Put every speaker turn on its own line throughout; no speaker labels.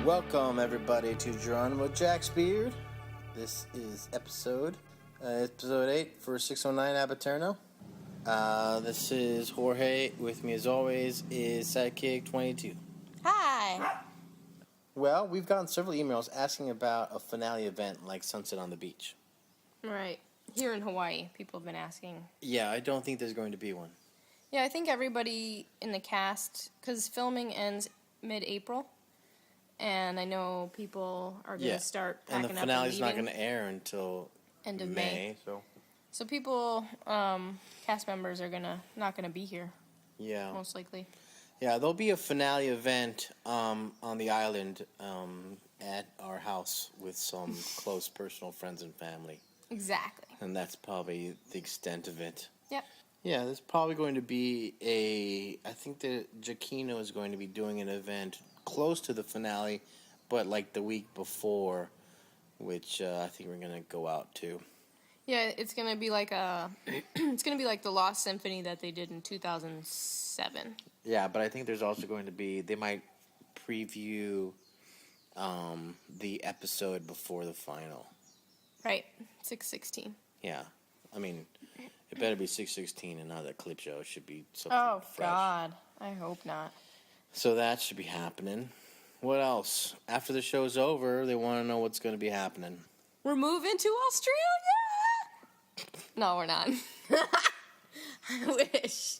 Welcome everybody to Geronimo Jack's Beard. This is episode 8 for 609 Aeterno. This is Jorge. With me as always is Sidekick 22.
Hi.
Well, we've gotten several emails asking about a finale event like Sunset on the Beach.
Right. Here in Hawaii, people have been asking.
Yeah, I don't think there's going to be one.
Yeah, I think everybody in the cast, because filming ends mid-April, and I know people are going to start packing up and leaving.
And the finale's not going to air until
end of May. So people, cast members are not going to be here.
Yeah.
Most likely. Yeah,
there'll be a finale event on the island at our house with some close personal friends and family.
Exactly.
And that's probably the extent of it.
Yep.
Yeah, there's probably going to be I think that Giacchino is going to be doing an event close to the finale, but like the week before, which I think we're going to go out to.
Yeah, it's going to be like it's going to be like the Lost Symphony that they did in 2007.
Yeah, but I think there's also going to be, they might preview the episode before the final.
Right, 6/16.
Yeah, I mean, it better be 6/16 and not a clip show. It should be something fresh.
Oh, God. I hope not.
So that should be happening. What else? After the show's over, they want to know what's going to be happening.
We're moving to Australia! No, we're not. I wish.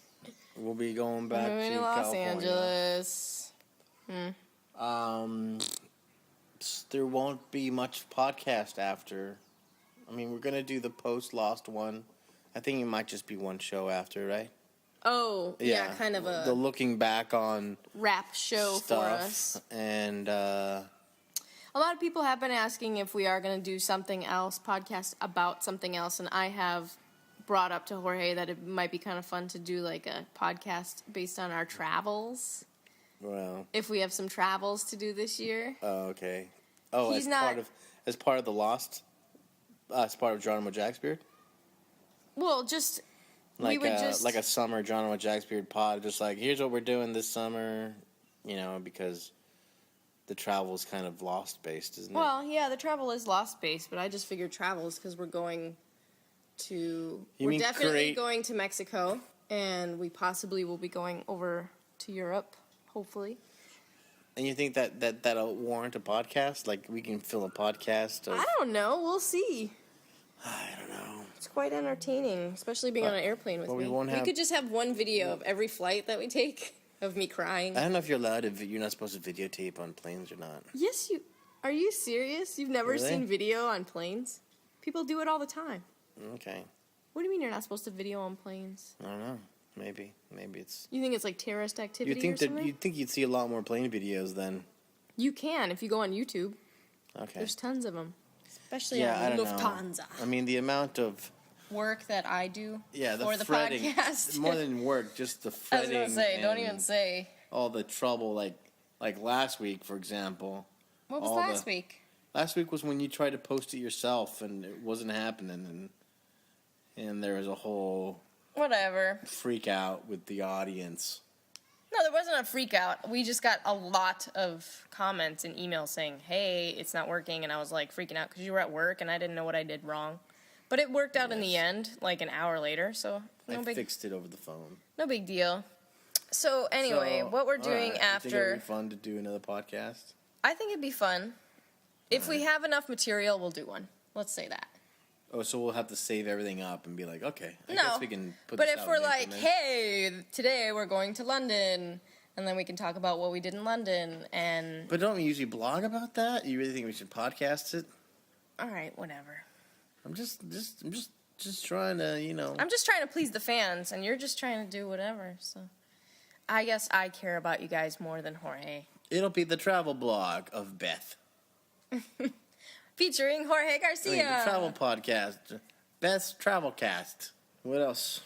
We'll be going back to
Los
California.
Angeles.
There won't be much podcast after. I mean, we're going to do the post-Lost one. I think it might just be one show after, right?
Oh, yeah, kind of
the looking back on
wrap show
stuff,
for us.
And
a lot of people have been asking if we are going to do something else, podcast about something else, and I have brought up to Jorge that it might be kind of fun to do like a podcast based on our travels.
Well,
if we have some travels to do this year.
Oh, okay. Oh, as part of the Lost, as part of Geronimo Jack's Beard?
Well, just
like a summer Geronimo Jack's Beard pod, just like here's what we're doing this summer, because the travel is kind of Lost based, isn't it?
Well, yeah, the travel is Lost based, but I just figured travel is because we're going to. We're definitely going to Mexico, and we possibly will be going over to Europe, hopefully.
And you think that'll warrant a podcast? Like we can fill a podcast?
I don't know. We'll see.
I don't know.
It's quite entertaining, especially being on an airplane with me. We could just have one video of every flight that we take of me crying.
I don't know if you're allowed to. You're not supposed to videotape on planes or not.
Yes, you. Are you serious? You've never seen video on planes? People do it all the time.
Okay.
What do you mean you're not supposed to video on planes?
I don't know. Maybe it's.
You think it's like terrorist activity or something?
You'd think you'd see a lot more plane videos then.
You can if you go on YouTube.
Okay.
There's tons of them, especially on Lufthansa.
I mean, the amount of
work that I do
for
the
fretting,
podcast.
More than work, just the fretting.
I was gonna say, don't even say.
All the trouble, like last week, for example.
What was last week?
Last week was when you tried to post it yourself and it wasn't happening, and there was a whole freak out with the audience.
No, there wasn't a freak out. We just got a lot of comments and emails saying, "Hey, it's not working," and I was like freaking out because you were at work and I didn't know what I did wrong. But it worked out in the end, like an hour later, so
I fixed it over the phone.
No big deal. So anyway, what we're doing after...
You think it would be fun to do another podcast?
I think it'd be fun. If we have enough material, we'll do one. Let's say that.
Oh, so we'll have to save everything up and be like, okay, I guess we can put
this out.
But
if we're like, hey, today we're going to London, and then we can talk about what we did in London, and...
But don't we usually blog about that? You really think we should podcast it?
All right, whatever.
I'm just trying to,
I'm just trying to please the fans, and you're just trying to do whatever, so... I guess I care about you guys more than Jorge.
It'll be the travel blog of Beth.
Featuring Jorge Garcia.
The travel podcast. Beth's Travel Cast. What else?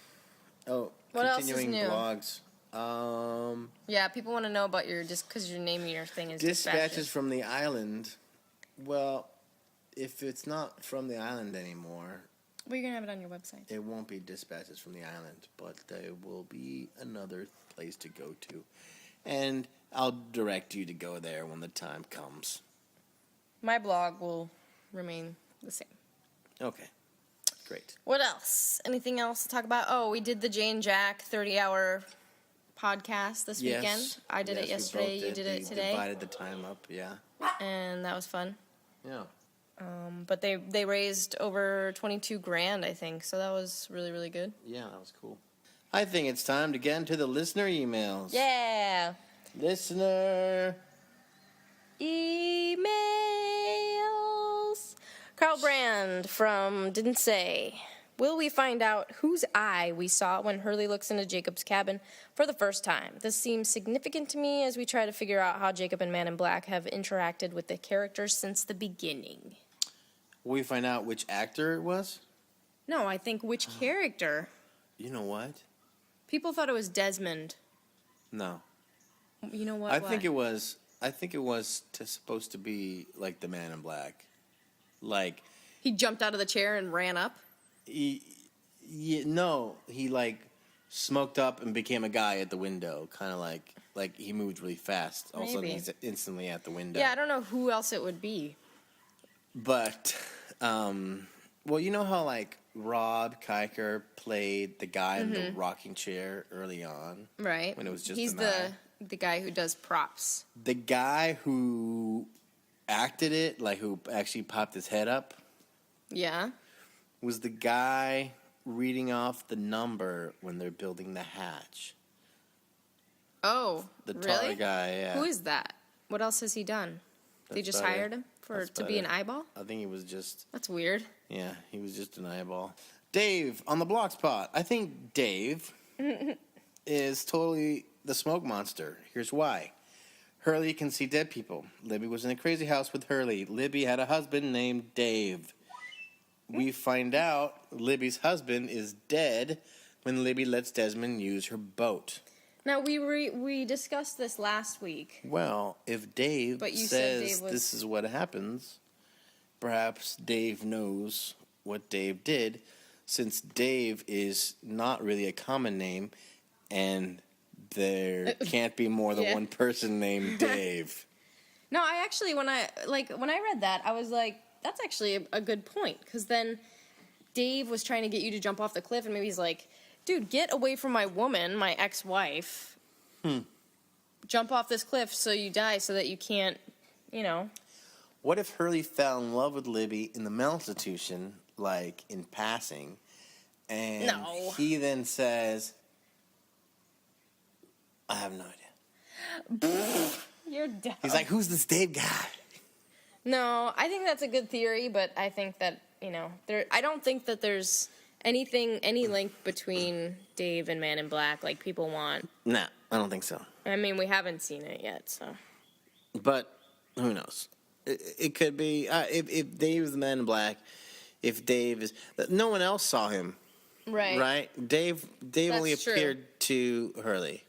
Oh, continuing blogs.
Yeah, people want to know about just because your name of your thing is
Dispatches from the Island. Well, if it's not from the island anymore...
Well, you're going to have it on your website.
It won't be Dispatches from the Island, but there will be another place to go to. And I'll direct you to go there when the time comes.
My blog will remain the same.
Okay. Great.
What else? Anything else to talk about? Oh, we did the Jane Jack 30-hour podcast this weekend. I did it yesterday. You did it today.
Divided the time up, yeah.
And that was fun.
Yeah.
But they raised over $22,000, I think. So that was really, really good.
Yeah, that was cool. I think it's time to get into the listener emails.
Yeah.
Listener
emails. Carl Brand from Didn't Say. Will we find out whose eye we saw when Hurley looks into Jacob's cabin for the first time? This seems significant to me as we try to figure out how Jacob and Man in Black have interacted with the characters since the beginning.
Will we find out which actor it was?
No, I think which character.
You know what?
People thought it was Desmond.
No.
You know what?
I think it was supposed to be like the Man in Black. Like
he jumped out of the chair and ran up.
He like smoked up and became a guy at the window, kind of like he moved really fast. All of a sudden he's instantly at the window.
Yeah, I don't know who else it would be.
But, well, you know how like Rob Kiker played the guy in the rocking chair early on,
right?
When it was just
he's the guy who does props. The
guy who acted it, like who actually popped his head up.
Yeah.
Was the guy reading off the number when they're building the hatch.
Oh,
the
really?
taller guy, yeah.
Who is that? What else has he done? They just hired him to be an eyeball?
I think he was just...
That's weird.
Yeah, he was just an eyeball. Dave, on the block spot. I think Dave is totally the smoke monster. Here's why. Hurley can see dead people. Libby was in a crazy house with Hurley. Libby had a husband named Dave. We find out Libby's husband is dead when Libby lets Desmond use her boat.
Now, we discussed this last week.
Well, if Dave says this is what happens, perhaps Dave knows what Dave did, since Dave is not really a common name, and there can't be more than one person named Dave.
No, I actually, when I read that, I was like, that's actually a good point, because then Dave was trying to get you to jump off the cliff, and maybe he's like, dude, get away from my woman, my ex-wife. Jump off this cliff so you die so that you can't,
What if Hurley fell in love with Libby in the mental institution, like in passing, and he then says, I have no idea.
You're dumb.
He's like, who's this Dave guy?
No, I think that's a good theory, but I think that, I don't think that there's any link between Dave and Man in Black like people want.
Nah, I don't think so.
I mean, we haven't seen it yet, so.
But who knows? It could be, if Dave is the Man in Black, if Dave is, no one else saw him.
Right.
Right? Dave only appeared to Hurley.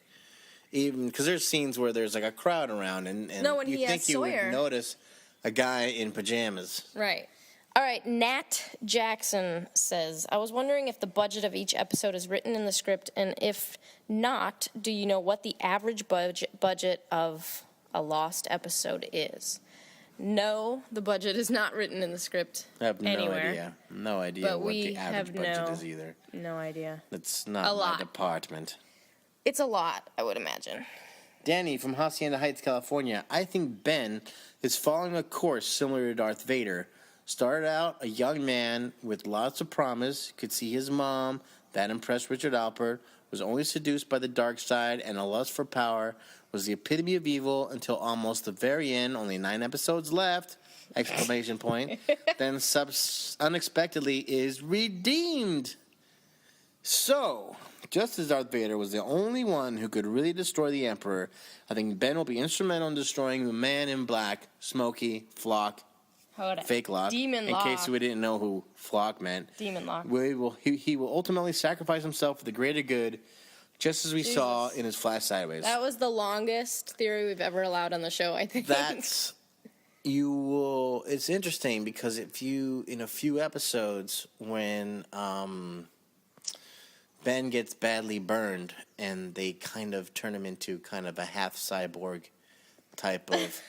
Even, because there's scenes where there's like a crowd around and you think you would notice a guy in pajamas.
Right. All right, Nat Jackson says, I was wondering if the budget of each episode is written in the script, and if not, do you know what the average budget of a Lost episode is? No, the budget is not written in the script anywhere.
No idea what the average budget is either.
No idea.
It's not my department.
It's a lot, I would imagine.
Danny from Hacienda Heights, California. I think Ben is following a course similar to Darth Vader. Started out a young man with lots of promise, could see his mom, that impressed Richard Alpert, was only seduced by the dark side and a lust for power, was the epitome of evil until almost the very end, only 9 episodes left, ! Then unexpectedly is redeemed. So, just as Darth Vader was the only one who could really destroy the Emperor, I think Ben will be instrumental in destroying the Man in Black, Smokey, Flock, Fake Lock.
Demon Lock.
In case we didn't know who Flock meant.
Demon Lock.
He will ultimately sacrifice himself for the greater good, just as we saw in his Flash Sideways.
That was the longest theory we've ever allowed on the show, I think.
It's interesting because in a few episodes when Ben gets badly burned and they kind of turn him into kind of a half cyborg type of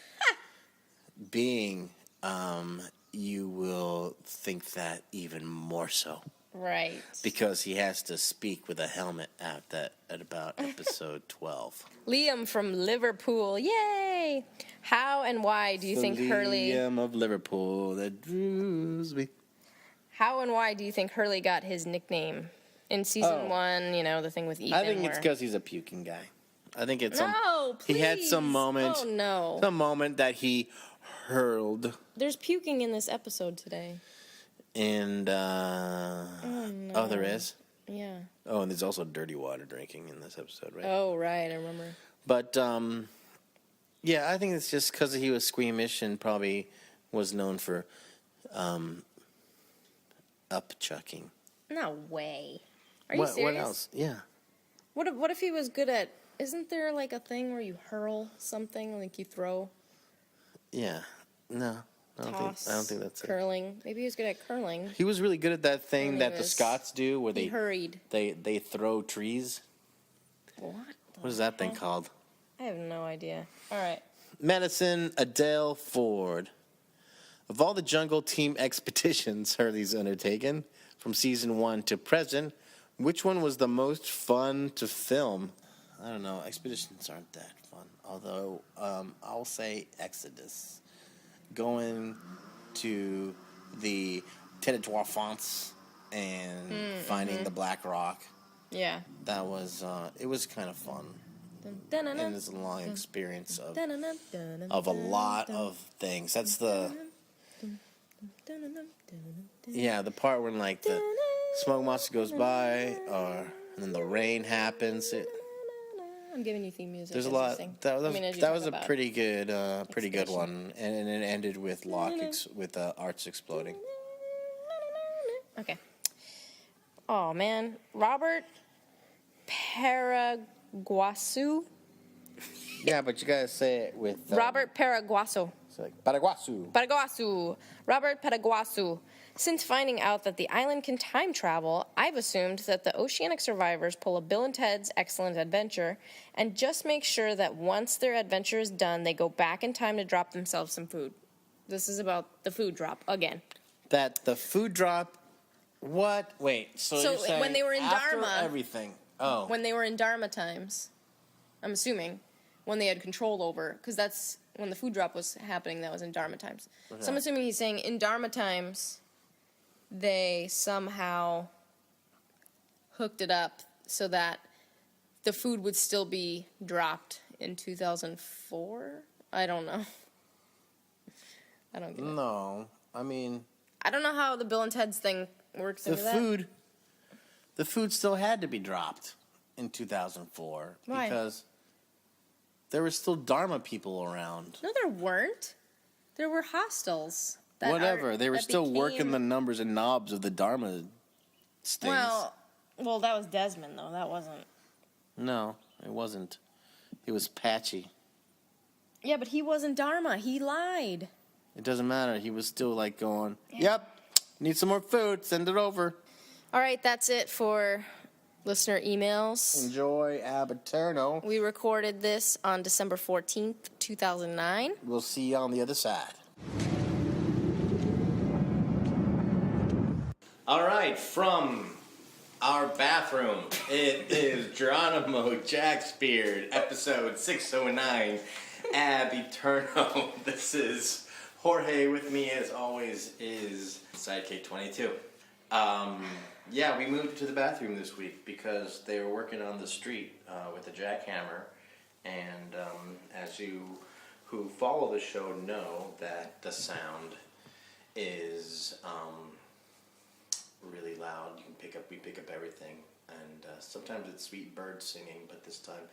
being, you will think that even more so.
Right.
Because he has to speak with a helmet at about episode 12.
Liam from Liverpool. Yay! How and why do you think Hurley...
Liam of Liverpool that drews me.
How and why do you think Hurley got his nickname? In season 1, you know, the thing with Ethan.
I think it's because he's a puking guy. I think it's
please.
He had some moment.
Oh, no.
Some moment that he hurled.
There's puking in this episode today.
And, oh, there is?
Yeah.
Oh, and there's also dirty water drinking in this episode, right?
Oh, right, I remember.
But, yeah, I think it's just because he was squeamish and probably was known for, upchucking.
No way. Are you serious?
What else? Yeah.
What if he was good at... Isn't there, like, a thing where you hurl something, like you throw?
Yeah. No. I don't think that's
curling. It. Maybe he was good at curling.
He was really good at that thing that the Scots do where they
hurried.
They throw trees. What is that thing called?
I have no idea. All right.
Medicine Adele Ford. Of all the jungle team expeditions Hurley's undertaken from season 1 to present, which one was the most fun to film? I don't know. Expeditions aren't that fun. Although I'll say Exodus. Going to the Tête de Trois Fonts and finding the Black Rock.
Yeah.
That was, it was kind of fun. And it's a long experience of a lot of things. That's the, yeah, the part when, like, the smoke monster goes by, and then the rain happens.
I'm giving you theme music.
There's a lot. That was a pretty good one, and it ended with Arts exploding.
Okay. Oh man, Robert Paraguasu.
Yeah, but you gotta say it with
Robert Paraguasu.
It's like Paraguasu.
Robert Paraguasu. Since finding out that the island can time travel, I've assumed that the oceanic survivors pull a Bill and Ted's Excellent Adventure and just make sure that once their adventure is done, they go back in time to drop themselves some food. This is about the food drop again.
That the food drop. What? Wait. So you're saying
when they were in
after
Dharma,
everything. Oh.
When they were in Dharma times, I'm assuming when they had control over, because that's when the food drop was happening. That was in Dharma times. Okay. So I'm assuming he's saying in Dharma times, they somehow hooked it up so that the food would still be dropped in 2004. I don't know. I don't get it.
No, I mean,
I don't know how the Bill and Ted's thing works into that.
The food still had to be dropped in 2004.
Why?
Because there were still Dharma people around.
No, there weren't. There were hostels.
Whatever. They were still working the numbers and knobs of the Dharma stings.
Well, that was Desmond, though. That wasn't.
No, it wasn't. It was Patchy.
Yeah, but he wasn't Dharma. He lied.
It doesn't matter. He was still, like, going, yep, need some more food. Send it over.
All right, that's it for listener emails.
Enjoy Aeterno.
We recorded this on December 14th, 2009.
We'll see you on the other side. All right, from our bathroom, it is Geronimo Jacksbeard, episode 609, Aeterno. This is Jorge. With me, as always, is Sidekick 22. Yeah, we moved to the bathroom this week because they were working on the street with a jackhammer, and as you who follow the show know, that the sound is really loud. We pick up everything, and sometimes it's sweet birds singing, but this time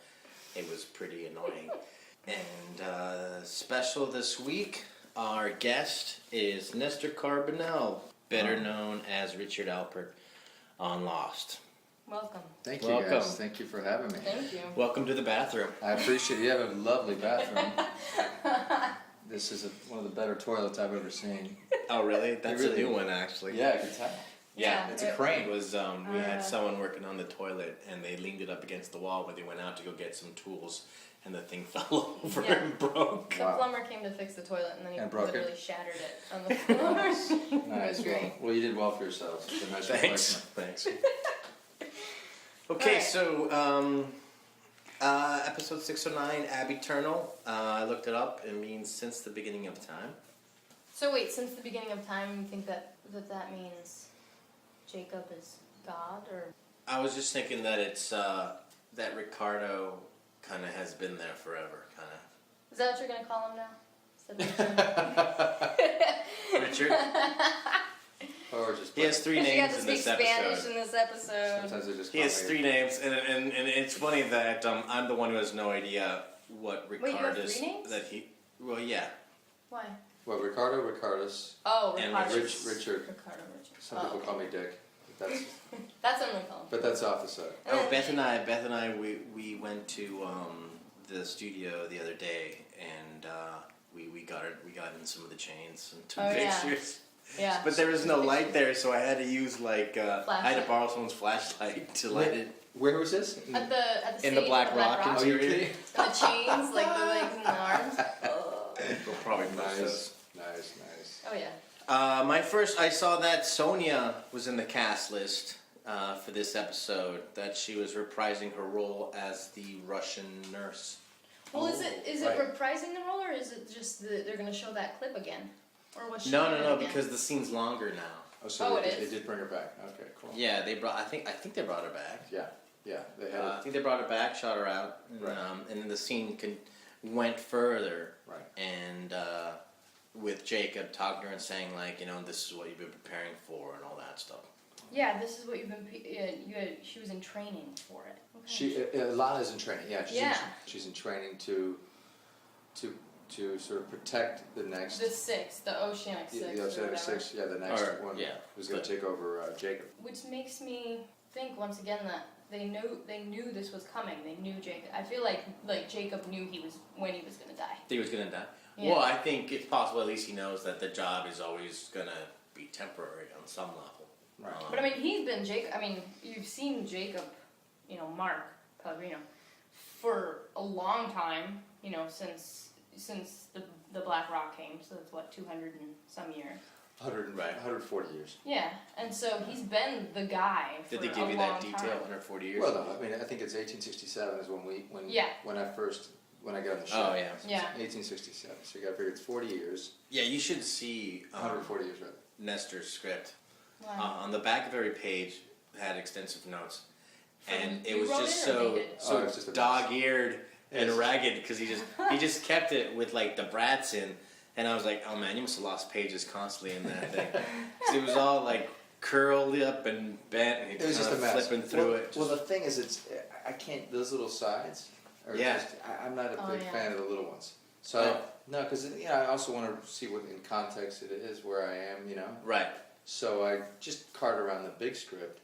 it was pretty annoying. And special this week, our guest is Nestor Carbonell, better known as Richard Alpert on Lost.
Welcome.
Thank you, guys. Thank you for having me.
Thank you.
Welcome to the bathroom.
I appreciate it. You have a lovely bathroom. This is one of the better toilets I've ever seen.
Oh, really? That's a new one, actually.
Yeah, I can tell.
Yeah,
it's a crane.
It was, we had someone working on the toilet, and they leaned it up against the wall when they went out to go get some tools, and the thing fell over
Yeah.
and broke.
The plumber came to fix the toilet, and then
And
he
broke it?
literally shattered it on the floor.
Nice.
was great.
Well, you did well for yourselves. It's a nice
Thanks.
replacement.
Thanks. Okay,
Alright.
so episode 609, Aeterno. I looked it up. It means since the beginning of time.
So wait, since the beginning of time, you think that means Jacob is God, or?
I was just thinking that it's that Ricardo kind of has been there forever, kind
Is that what you're gonna call him now? Instead of
of. Richard.
Or just
He has three
She got
names
to
in
speak
this
Spanish
episode.
in this episode.
Sometimes they just
He has 3 names, and it's funny that I'm the one who has no idea what
Wait, you have
Ricardus
3 names?
that he. Well, yeah.
Why?
Well, Ricardo, Ricardus.
Oh,
And
Ricardo.
Richard.
Ricardo Richard.
Some people call me Dick.
That's what I'm gonna call him.
But that's off the side.
And
Oh,
then-
Beth and I, we went to the studio the other day, and we got in some of the chains and took
Oh, yeah.
pictures.
Yeah.
But there was no light there, so I had to use I had to
Flashlight.
borrow someone's flashlight to light it.
Where was this?
At the
In the
stage,
Black
the
Rock
Oh,
interior.
you're kidding?
And the chains, like the legs and the arms. Oh,
We'll probably post those.
Nice.
oh yeah.
I saw that Sonia was in the cast list for this episode. That she was reprising her role as the Russian nurse.
Well, is it
right.
reprising the role, or is it just that they're gonna show that clip again, or was she?
No,
doing it again?
because the scene's longer now.
Oh, so
Oh,
they,
it is?
they did bring her back. Okay, cool.
Yeah, they brought. I think they brought her back.
Yeah, they had
I think they brought her back, shot her out, and,
Right.
And then the scene went further.
Right.
And with Jacob talking to her and saying this is what you've been preparing for and all that stuff.
Yeah, this is what you've been. She was in training for it. Okay.
She Lana's in training. Yeah,
Yeah.
She's in training to sort of protect the next.
The 6, the Oceanic 6.
The
or
Oceanic
whatever.
6. Yeah, the next
Or,
one.
yeah,
Who's going to take over Jacob?
Which makes me think once again that they knew this was coming. They knew Jacob. I feel like Jacob knew when he was gonna die.
He was gonna die.
Yeah.
Well, I think it's possible. At least he knows that the job is always gonna be temporary on some level.
Right.
But I mean, he's been Jacob. I mean, you've seen Jacob, Mark Pellegrino, for a long time. Since the Black Rock came. So that's what 200 and some years.
140 years.
Yeah, and so he's been the guy for
Did they
a
give you
long
that detail?
time.
140 years.
Well, no, I mean, I think it's 1867 is when I got on the show.
Oh yeah.
Yeah.
1867. So you got to figure it's 40 years.
Yeah, you should see
140 years, rather.
Nestor's script.
Wow.
On the back of every page had extensive notes, and it
You
was
wrote
just
it or they
so
did?
Oh, it's just a
dog-eared and
Yes.
ragged because he just kept it with the brats in, and I was like, oh man, you must have lost pages constantly in that thing. 'Cause it was all curled up and bent, and he
It was
kind
just a
of
mess.
flipping through it.
Well, the thing is, I can't. Those little sides. Are
Yeah.
Just, I'm not a
Oh,
big
yeah.
fan of the little ones. So no, because I also want to see what in context it is where I am.
Right.
So I just cart around the big script,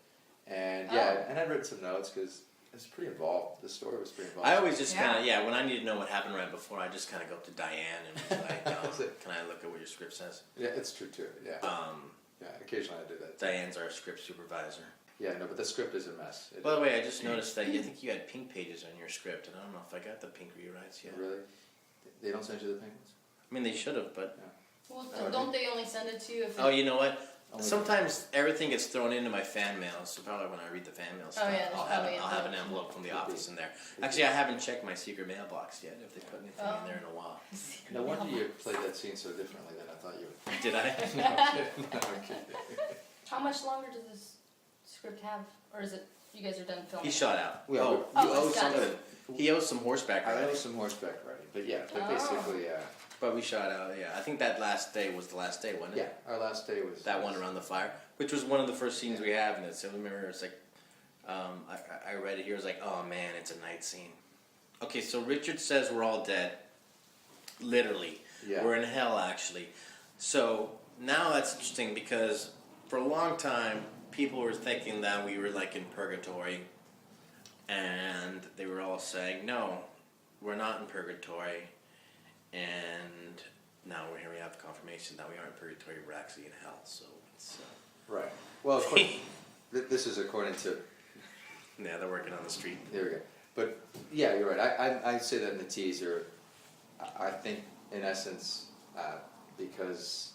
and and I'd written some notes because it was pretty involved. The story was pretty involved.
I always just
Yeah.
kind of when I need to know what happened right before, I just kind of go up to Diane and be like, can I look at what your script says?
Yeah, it's true too. Yeah, yeah. Occasionally I do that.
Diane's our script supervisor.
Yeah, no, but the script is a mess.
By the way, I just noticed that I think you had pink pages on your script, and I don't know if I got the pink rewrites yet.
Really, they don't send you the pink ones.
I mean, they should have, but
Well, don't they only send it to you if?
oh, you know what?
Only-
Sometimes everything gets thrown into my fan mail, so probably when I read the fan mail stuff,
yeah, there's
I'll have
probably
I'll have an
envelopes.
envelope from the
Could be.
office in there. Actually, I haven't checked my secret mailbox yet. If they put anything
Oh.
in there in a while,
No wonder you played that scene so differently than I thought you would.
did I?
No, I'm kidding. No, I'm kidding.
How much longer does this script have, or is it you guys are done filming?
He shot out.
Yeah,
oh,
Oh,
you owe
it's
some
done.
of it. He owes some horseback
I
riding.
owe some horseback riding, but yeah, but
Oh.
basically,
But we shot out, yeah. I think that last day was the last day, wasn't it?
yeah, our last day was
That one around the fire, which was one of the first scenes we have in it. So remember, it's I read it here. It was like, oh man, it's a night scene. Okay, so Richard says we're all dead. Literally,
Yeah.
we're in hell actually. So now that's interesting because for a long time people were thinking that we were in purgatory, and they were all saying no, we're not in purgatory. And now here we have confirmation that we aren't in purgatory, we're actually in hell. So it's
right. Well, of course, this is according to
yeah, they're working on the street.
here we go. But yeah, you're right. I say that in the teaser. I think in essence because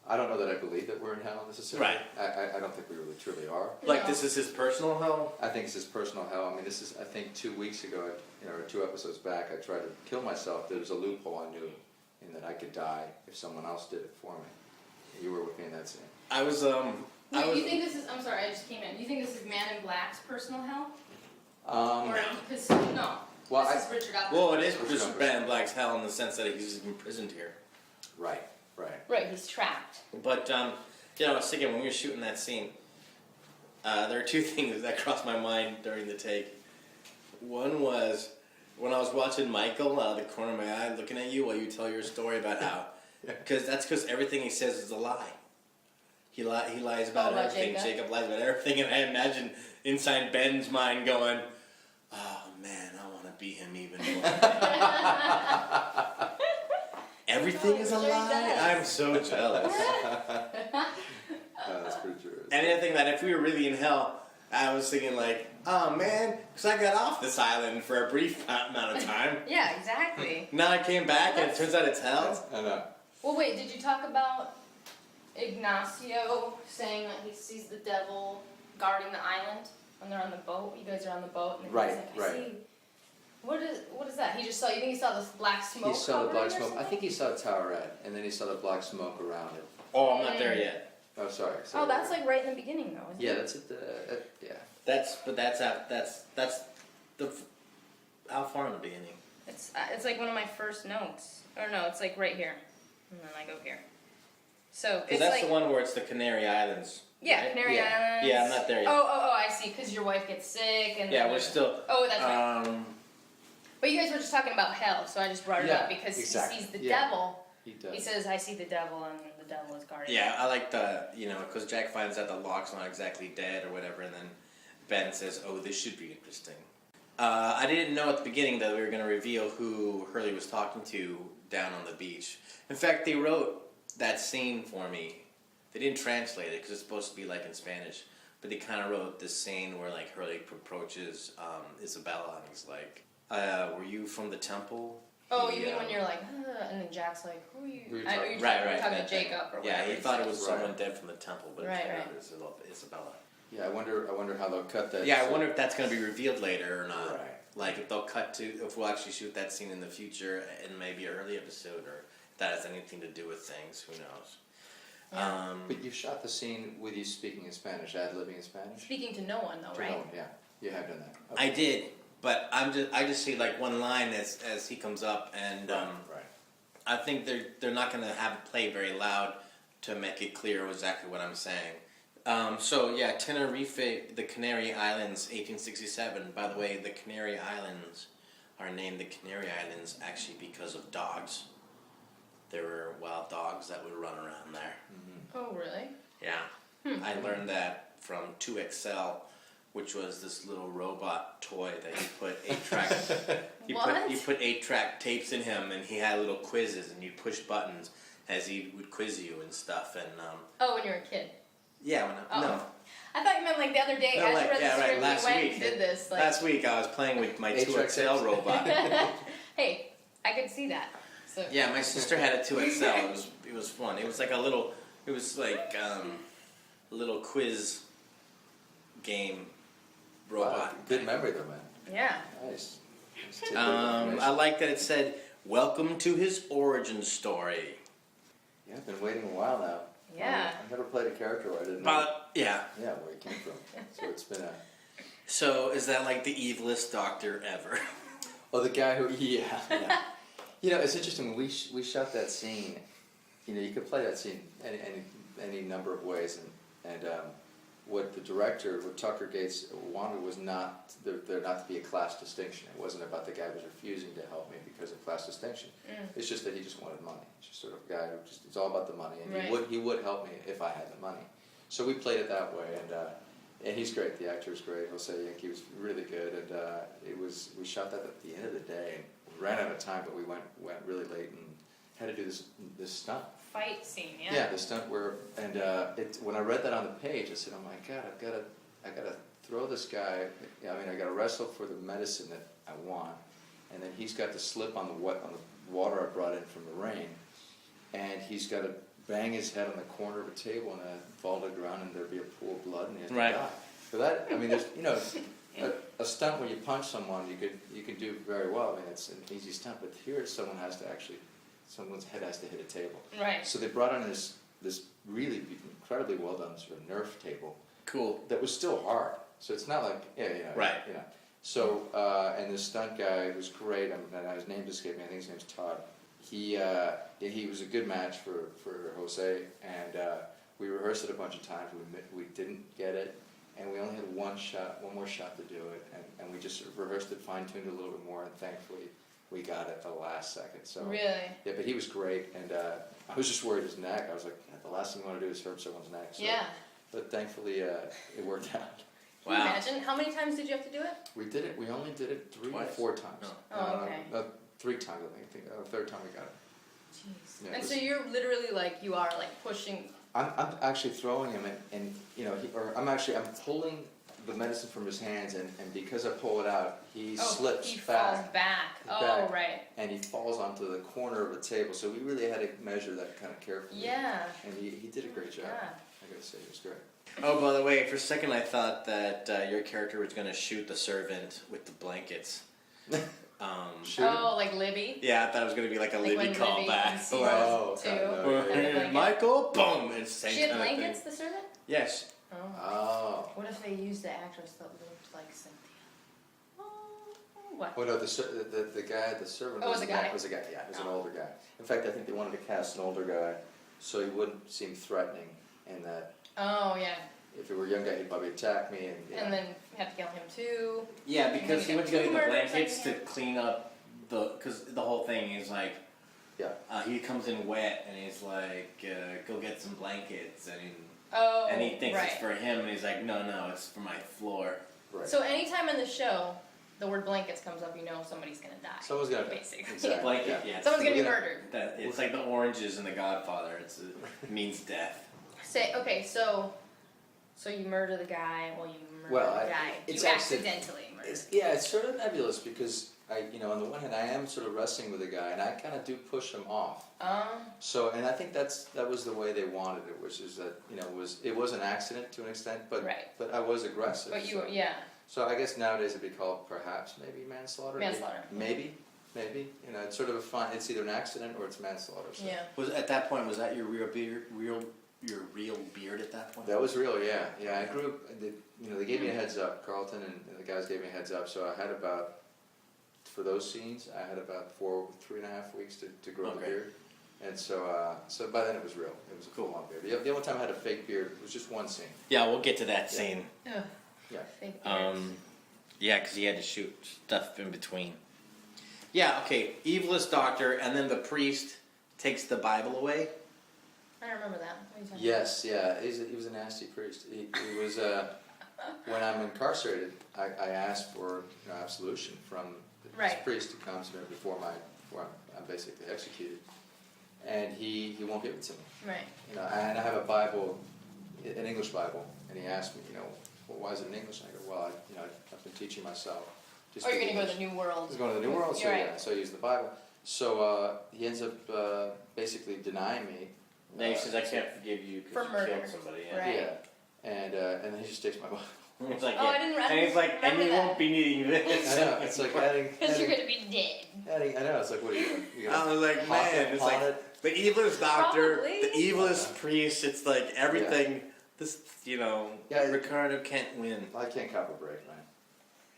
I don't know that I believe that we're in hell necessarily.
Right.
I don't think we really truly are.
Like this is his personal hell?
I think it's his personal hell. I mean, this is, I think 2 weeks ago, or 2 episodes back, I tried to kill myself. There was a loophole I knew in that I could die if someone else did it for me. You were with me in that scene.
I was,
Wait, you think this is, I'm sorry, I just came in. You think this is Man in Black's personal hell? Or, because, no.
Well,
this is Richard Apple's.
well, it is Richard Man in Black's hell in the sense that he's imprisoned here.
Right.
Right, he's trapped.
But, you know, I was thinking when we were shooting that scene, there are 2 things that crossed my mind during the take. One was when I was watching Michael out of the corner of my eye looking at you while you tell your story about how, because everything he says is a lie. He lies about everything. Jacob lies about everything, and I imagine inside Ben's mind going, "Oh man, I want to be him even more." Everything is a lie. I'm so jealous.
That's pretty true.
And the thing that if we were really in hell, I was thinking like, oh man, because I got off this island for a brief amount of time.
Yeah, exactly.
Now I came back and it turns out it's hell.
I know.
Well, wait, did you talk about Ignacio saying that he sees the devil guarding the island when they're on the boat? You guys are on the boat, and then he's like, I see. What is that? He just saw. You think he saw this black smoke?
He saw the black
covering or
smoke. I think he saw Towerette, and then he saw the black smoke around it.
Oh, I'm not there yet.
Oh, sorry.
Oh, that's like right in the beginning, though. Isn't
Yeah,
it?
that's it. Yeah.
That's the how far in the beginning?
It's like one of my first notes. Or no, it's like right here, and then I go here. So
Because
it's
that's
like
the one where it's the Canary Islands.
yeah,
right?
Canary
Yeah.
Islands.
Yeah, I'm not there yet.
Oh, I see. Because your wife gets sick, and
Yeah,
then
we're still.
Oh, that's right. But you guys were just talking about hell, so I just brought it up because
exactly.
he sees the
Yeah.
devil.
He does.
He says, "I see the devil," and the devil is guarding.
Yeah, I like the because Jack finds out the lock's not exactly dead or whatever, and then Ben says, "Oh, this should be interesting." I didn't know at the beginning that we were going to reveal who Hurley was talking to down on the beach. In fact, they wrote that scene for me. They didn't translate it because it's supposed to be like in Spanish, but they kind of wrote this scene where like Hurley approaches Isabella and he's like, "Were you from the temple?"
Oh, you mean when you're like, and then Jack's like, "Who are you?"
Who are you
You're
talking-
talking to Jacob or whatever.
Yeah, he thought it was
Right.
someone dead from the temple, but
Right,
it was Isabella.
Yeah, I wonder how they'll cut that.
Yeah, I wonder if that's going to be revealed later or not.
Right.
Like if they'll cut to, if we'll actually shoot that scene in the future in maybe an early episode, or if that has anything to do with things. Who knows?
Yeah.
But you shot the scene with you speaking in Spanish, ad-libbing in Spanish?
Speaking to no one, though,
To
right?
no one, yeah. You have done that.
I did, but I just see like one line as he comes up, and
Right.
I think they're not going to have it play very loud to make it clear exactly what I'm saying. So yeah, Tenerife, the Canary Islands, 1867. By the way, the Canary Islands are named the Canary Islands actually because of dogs. There were wild dogs that would run around there.
Oh, really?
Yeah, I learned that from 2XL, which was this little robot toy that you put 8-track. You put 8-track tapes in him, and he had little quizzes, and you push buttons as he would quiz you and stuff. And
Oh, when you were a kid.
yeah, no.
I thought you meant like the other day.
No,
As
like,
you read the
yeah, right,
script,
last
you went
week.
and did this. Like,
Last week I was playing with my
8-track
2XL
tapes.
robot.
hey, I could see that. So
Yeah, my sister had a 2XL. It was fun. It was like a little quiz game robot.
Wow, good memory though, man.
Yeah.
Nice. Nice tidbit of
I
information.
like that it said, "Welcome to his origin story."
Yeah, I've been waiting a while now.
Yeah.
I've never played a character where I didn't know.
But yeah.
Yeah, where he came from. So it's been a.
So is that like the evilest doctor ever?
Oh, the guy who. Yeah. You know, it's interesting. We shot that scene. You know, you could play that scene any number of ways, and what the director, what Tucker Gates wanted was not there not to be a class distinction. It wasn't about the guy who was refusing to help me because of class distinction. It's just that he just wanted money. It's just sort of a guy who just it's all about the money, and
Right.
he would help me if I had the money. So we played it that way, and he's great. The actor's great. Jose Yankee was really good, and we shot that at the end of the day. And we ran out of time, but we went really late and had to do this stunt.
Fight scene, yeah.
Yeah, the stunt where when I read that on the page, I said, "Oh my God, I gotta throw this guy. I mean, I gotta wrestle for the medicine that I want. And then he's got to slip on the water I brought in from the rain, and he's got to bang his head on the corner of a table and fall to the ground, and there'd be a pool of blood, and he has to die. So that, I mean, there's, you know, a stunt when you punch someone, you can do very well. I mean, it's an easy stunt, but here someone's head has to hit a table.
Right.
So they brought in this really incredibly well done sort of Nerf table.
Cool.
That was still hard. So it's not like
Right.
You know. So and this stunt guy was great. His name escaped me. I think his name's Todd. He was a good match for Jose, and we rehearsed it a bunch of times. We didn't get it, and we only had one more shot to do it, and we just sort of rehearsed it, fine-tuned it a little bit more, and thankfully we got it the last second. So
Really?
yeah, but he was great, and I was just worried his neck. I was like, the last thing you want to do is hurt someone's neck. So,
Yeah.
But thankfully it worked out.
Can you imagine? How many times did you have to do it?
We did it. We only did it 3 or
Twice.
4 times.
Oh, okay.
3 times, I think. Third time we got it.
Jeez.
Yeah,
And so you're literally like, you are like pushing.
I'm actually throwing him, and you know, I'm pulling the medicine from his hands, and because I pull it out, he slips
he
back.
falls back. Oh,
back,
right.
And he falls onto the corner of a table. So we really had to measure that kind of carefully.
Yeah.
And he did a great job.
Yeah.
I gotta say, it was great.
Oh, by the way, for a second I thought that your character was going to shoot the servant with the blankets.
Shoot.
Oh, like Libby?
Yeah, I thought it was going to be like a Libby
when Libby
callback.
in season
Oh,
two.
okay.
Or,
Had the blanket.
Michael, boom! It's the
She
same
had
kind of
blankets,
thing.
the servant?
Yes.
Oh.
Oh.
What if they used the actress that looked like Cynthia? Oh, what?
Oh no, the guy, the servant.
Oh, was a guy?
Was a guy. Yeah, he was an older guy. In fact, I think they wanted to cast an older guy so he wouldn't seem threatening, and that
Oh, yeah.
if he were a young guy, he'd probably attack me.
And then you have to kill him too.
Yeah, because he
Maybe
went to go get the
tumor or
blankets to
something.
clean up because the whole thing is like,
Yeah.
he comes in wet and he's like, go get some blankets,
Oh,
and he thinks
right.
it's for him, and he's like, no, it's for my floor.
Right.
So anytime in the show, the word blankets comes up, you know somebody's gonna die.
Someone's gonna die.
Basically.
Exactly.
Blanket, yeah.
Someone's gonna be
We're gonna-
murdered.
It's like the oranges in The Godfather. It means death.
Okay, so you murder the guy. Well, you murder
Well,
the guy.
it's
You
actually-
accidentally murder.
It's sort of nebulous because on the one hand, I am sort of wrestling with the guy, and I kind of do push him off. So, and I think that was the way they wanted it, which is that it was an accident to an extent, but
Right.
but I was aggressive.
But you
so.
were, yeah.
So I guess nowadays it'd be called perhaps maybe manslaughter.
Manslaughter.
Maybe. It's sort of a fine. It's either an accident or it's manslaughter. So.
Yeah.
Was at that point, was that your real beard? Your real beard at that point?
That was real, yeah. I grew up. They gave me a heads up. Carlton and the guys gave me a heads up. So I had about, for those scenes, I had about 3.5 weeks to grow the
Okay.
beard. And so by then it was real. It was a full on beard. The only time I had a fake beard was just one scene.
Yeah, we'll get to that scene.
Ugh.
Yeah.
Fake beards.
Yeah, because he had to shoot stuff in between. Yeah, okay. Evilest doctor, and then the priest takes the Bible away.
I don't remember that. What are you talking
Yes, yeah. He was a nasty priest. He was. When I'm incarcerated, I ask for absolution from this
Right.
priest who comes to me before I'm basically executed, and he won't give it to me.
about? Right.
And I have a Bible, an English Bible, and he asked me, well, why is it in English? And I go, well, I've been teaching myself.
Oh, you're gonna go to the New World.
He's going to the New World, so
You're
yeah,
right.
so I use the Bible. So he ends up basically denying me.
No, he says, I can't forgive you
For
because you
murder.
killed somebody. Yeah.
Right.
Yeah, and then he just takes my Bible.
He's like,
Oh, I didn't
and he's like, and
remember
you
that.
won't be needing this.
I know, it's like adding,
Because you're gonna be dead.
I know, it's like, what are you doing? You
I
gonna
was like,
pawn
man, it's
pawn
like
it?
the evilest doctor,
Probably.
the evilest priest. It's like everything. This,
Yeah.
Ricardo can't win.
I can't cop a break, man.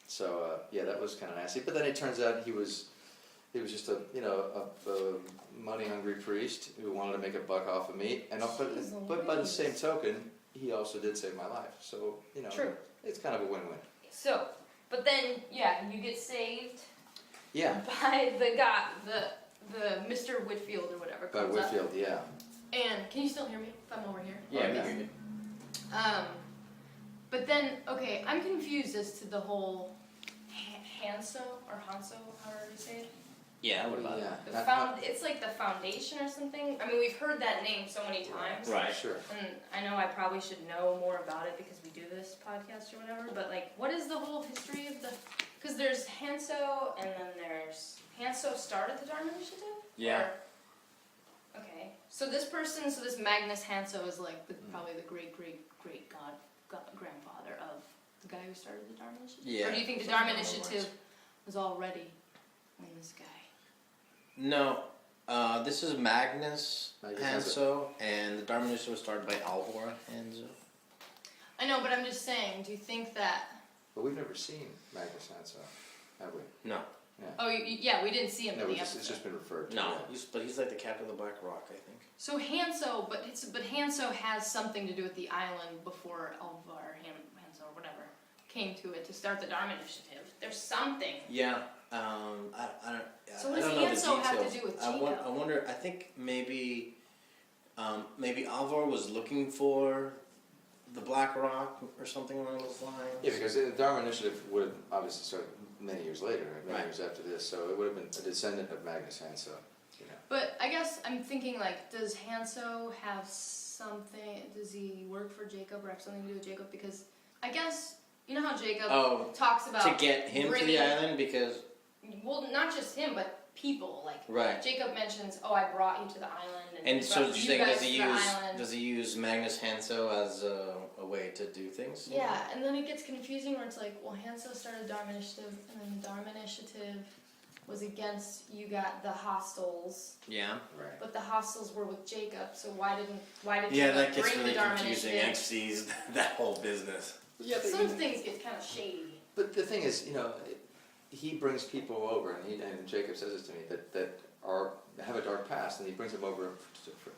So that was kind of nasty. But then it turns out he was just a money hungry priest who wanted to make a buck off of me. And
Jeez
but by the
Louise.
same token, he also did save my life. So
True.
it's kind of a win-win.
So, but then, you get saved
Yeah.
by the guy, the Mr. Whitfield or whatever.
By
comes up.
Whitfield, yeah.
And can you still hear me if I'm over here?
Yeah,
yeah.
maybe.
But then, okay, I'm confused as to the whole Hanso or Hanso, however you say it.
Yeah, what about it?
Yeah.
It's like the foundation or something. I mean, we've heard that name so many times.
Right.
Sure.
And I know I probably should know more about it because we do this podcast or whatever. But like, what is the whole history of the Because there's Hanso, and then there's Hanso started the Dharma Initiative.
Yeah.
Okay. So this Magnus Hanso is like probably the great grandfather of the guy who started the Dharma Initiative.
Yeah.
Or do you think the Dharma Initiative was already in this guy?
No. This is Magnus Hanso, and the Dharma Initiative was started by Alvor Hanso.
I know, but I'm just saying. Do you think that?
But we've never seen Magnus Hanso, have we?
No.
Yeah.
Oh, yeah, we didn't see him in the episode.
It's just been referred to.
No,
Yeah.
but he's like the captain of the Black Rock, I think.
So Hanso, but Hanso has something to do with the island before Alvar Hanso or whatever came to it to start the Dharma Initiative. There's something.
Yeah. I don't.
So what
I
does
don't know the
Hanso have to
details.
do with
I
Jacob?
wonder. I think maybe Alvor was looking for the Black Rock or something along those lines.
Yeah, because the Dharma Initiative would have obviously started many years later, many
Right.
years after this, so it would have been a descendant of Magnus Hanso. You know.
But I guess I'm thinking, like, does Hanso have something? Does he work for Jacob or have something to do with Jacob? Because I guess you know how Jacob talks about
to get him to the island because.
Well, not just him, but people. Like
Right.
Jacob mentions, "Oh, I brought you to the island."
And
he
so,
brought
do you
you
think
guys to the island.
does he use Magnus Hanso as a way to do things?
Yeah, and then it gets confusing where it's like, well, Hanso started Dharma Initiative, and then the Dharma Initiative was against you got the hostiles,
Yeah.
Right.
but the hostiles were with Jacob. So why did
Yeah,
Jacob
that gets
bring
really
the Dharma
confusing.
Initiative?
Actually, that whole business.
Yeah,
Some things get kind of shady.
But the thing is, you know, he brings people over, and Jacob says this to me, that have a dark past, and he brings them over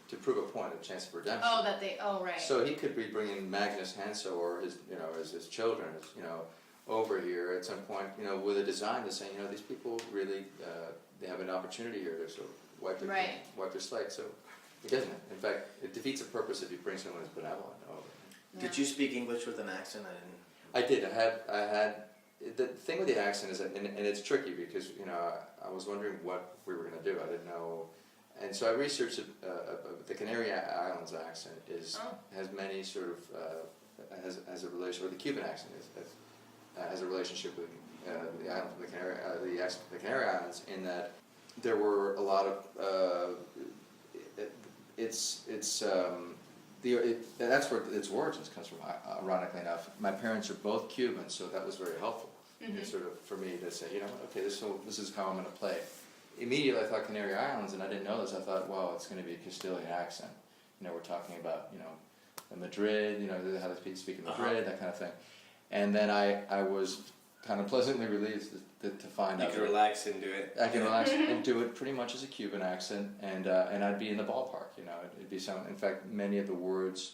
to prove a point, a chance of redemption.
Right.
So he could be bringing Magnus Hanso or his children, over here at some point, with a design to say, these people really, they have an opportunity here to sort of wipe their slate. So it doesn't. In fact, it defeats the purpose if you bring someone who's benevolent over.
Yeah.
Did you speak English with an accent? I didn't.
I did. I had. The thing with the accent is that, and it's tricky because I was wondering what we were going to do. I didn't know, and so I researched the Canary Islands accent has many sort of has a relation, or the Cuban accent has a relationship with the island from the Canary Islands, in that there were a lot of that's where its origins comes from. Ironically enough, my parents are both Cuban, so that was very helpful.
Mm-hmm.
Sort of for me to say, okay, this is how I'm going to play it. Immediately, I thought Canary Islands, and I didn't know this. I thought, wow, it's going to be a Castilian accent. We're talking about Madrid, how they speak in Madrid, that kind of thing. And then I was kind of pleasantly relieved to find out.
You could relax and do it.
I can relax and do it pretty much as a Cuban accent, and I'd be in the ballpark. It'd be some. In fact, many of the words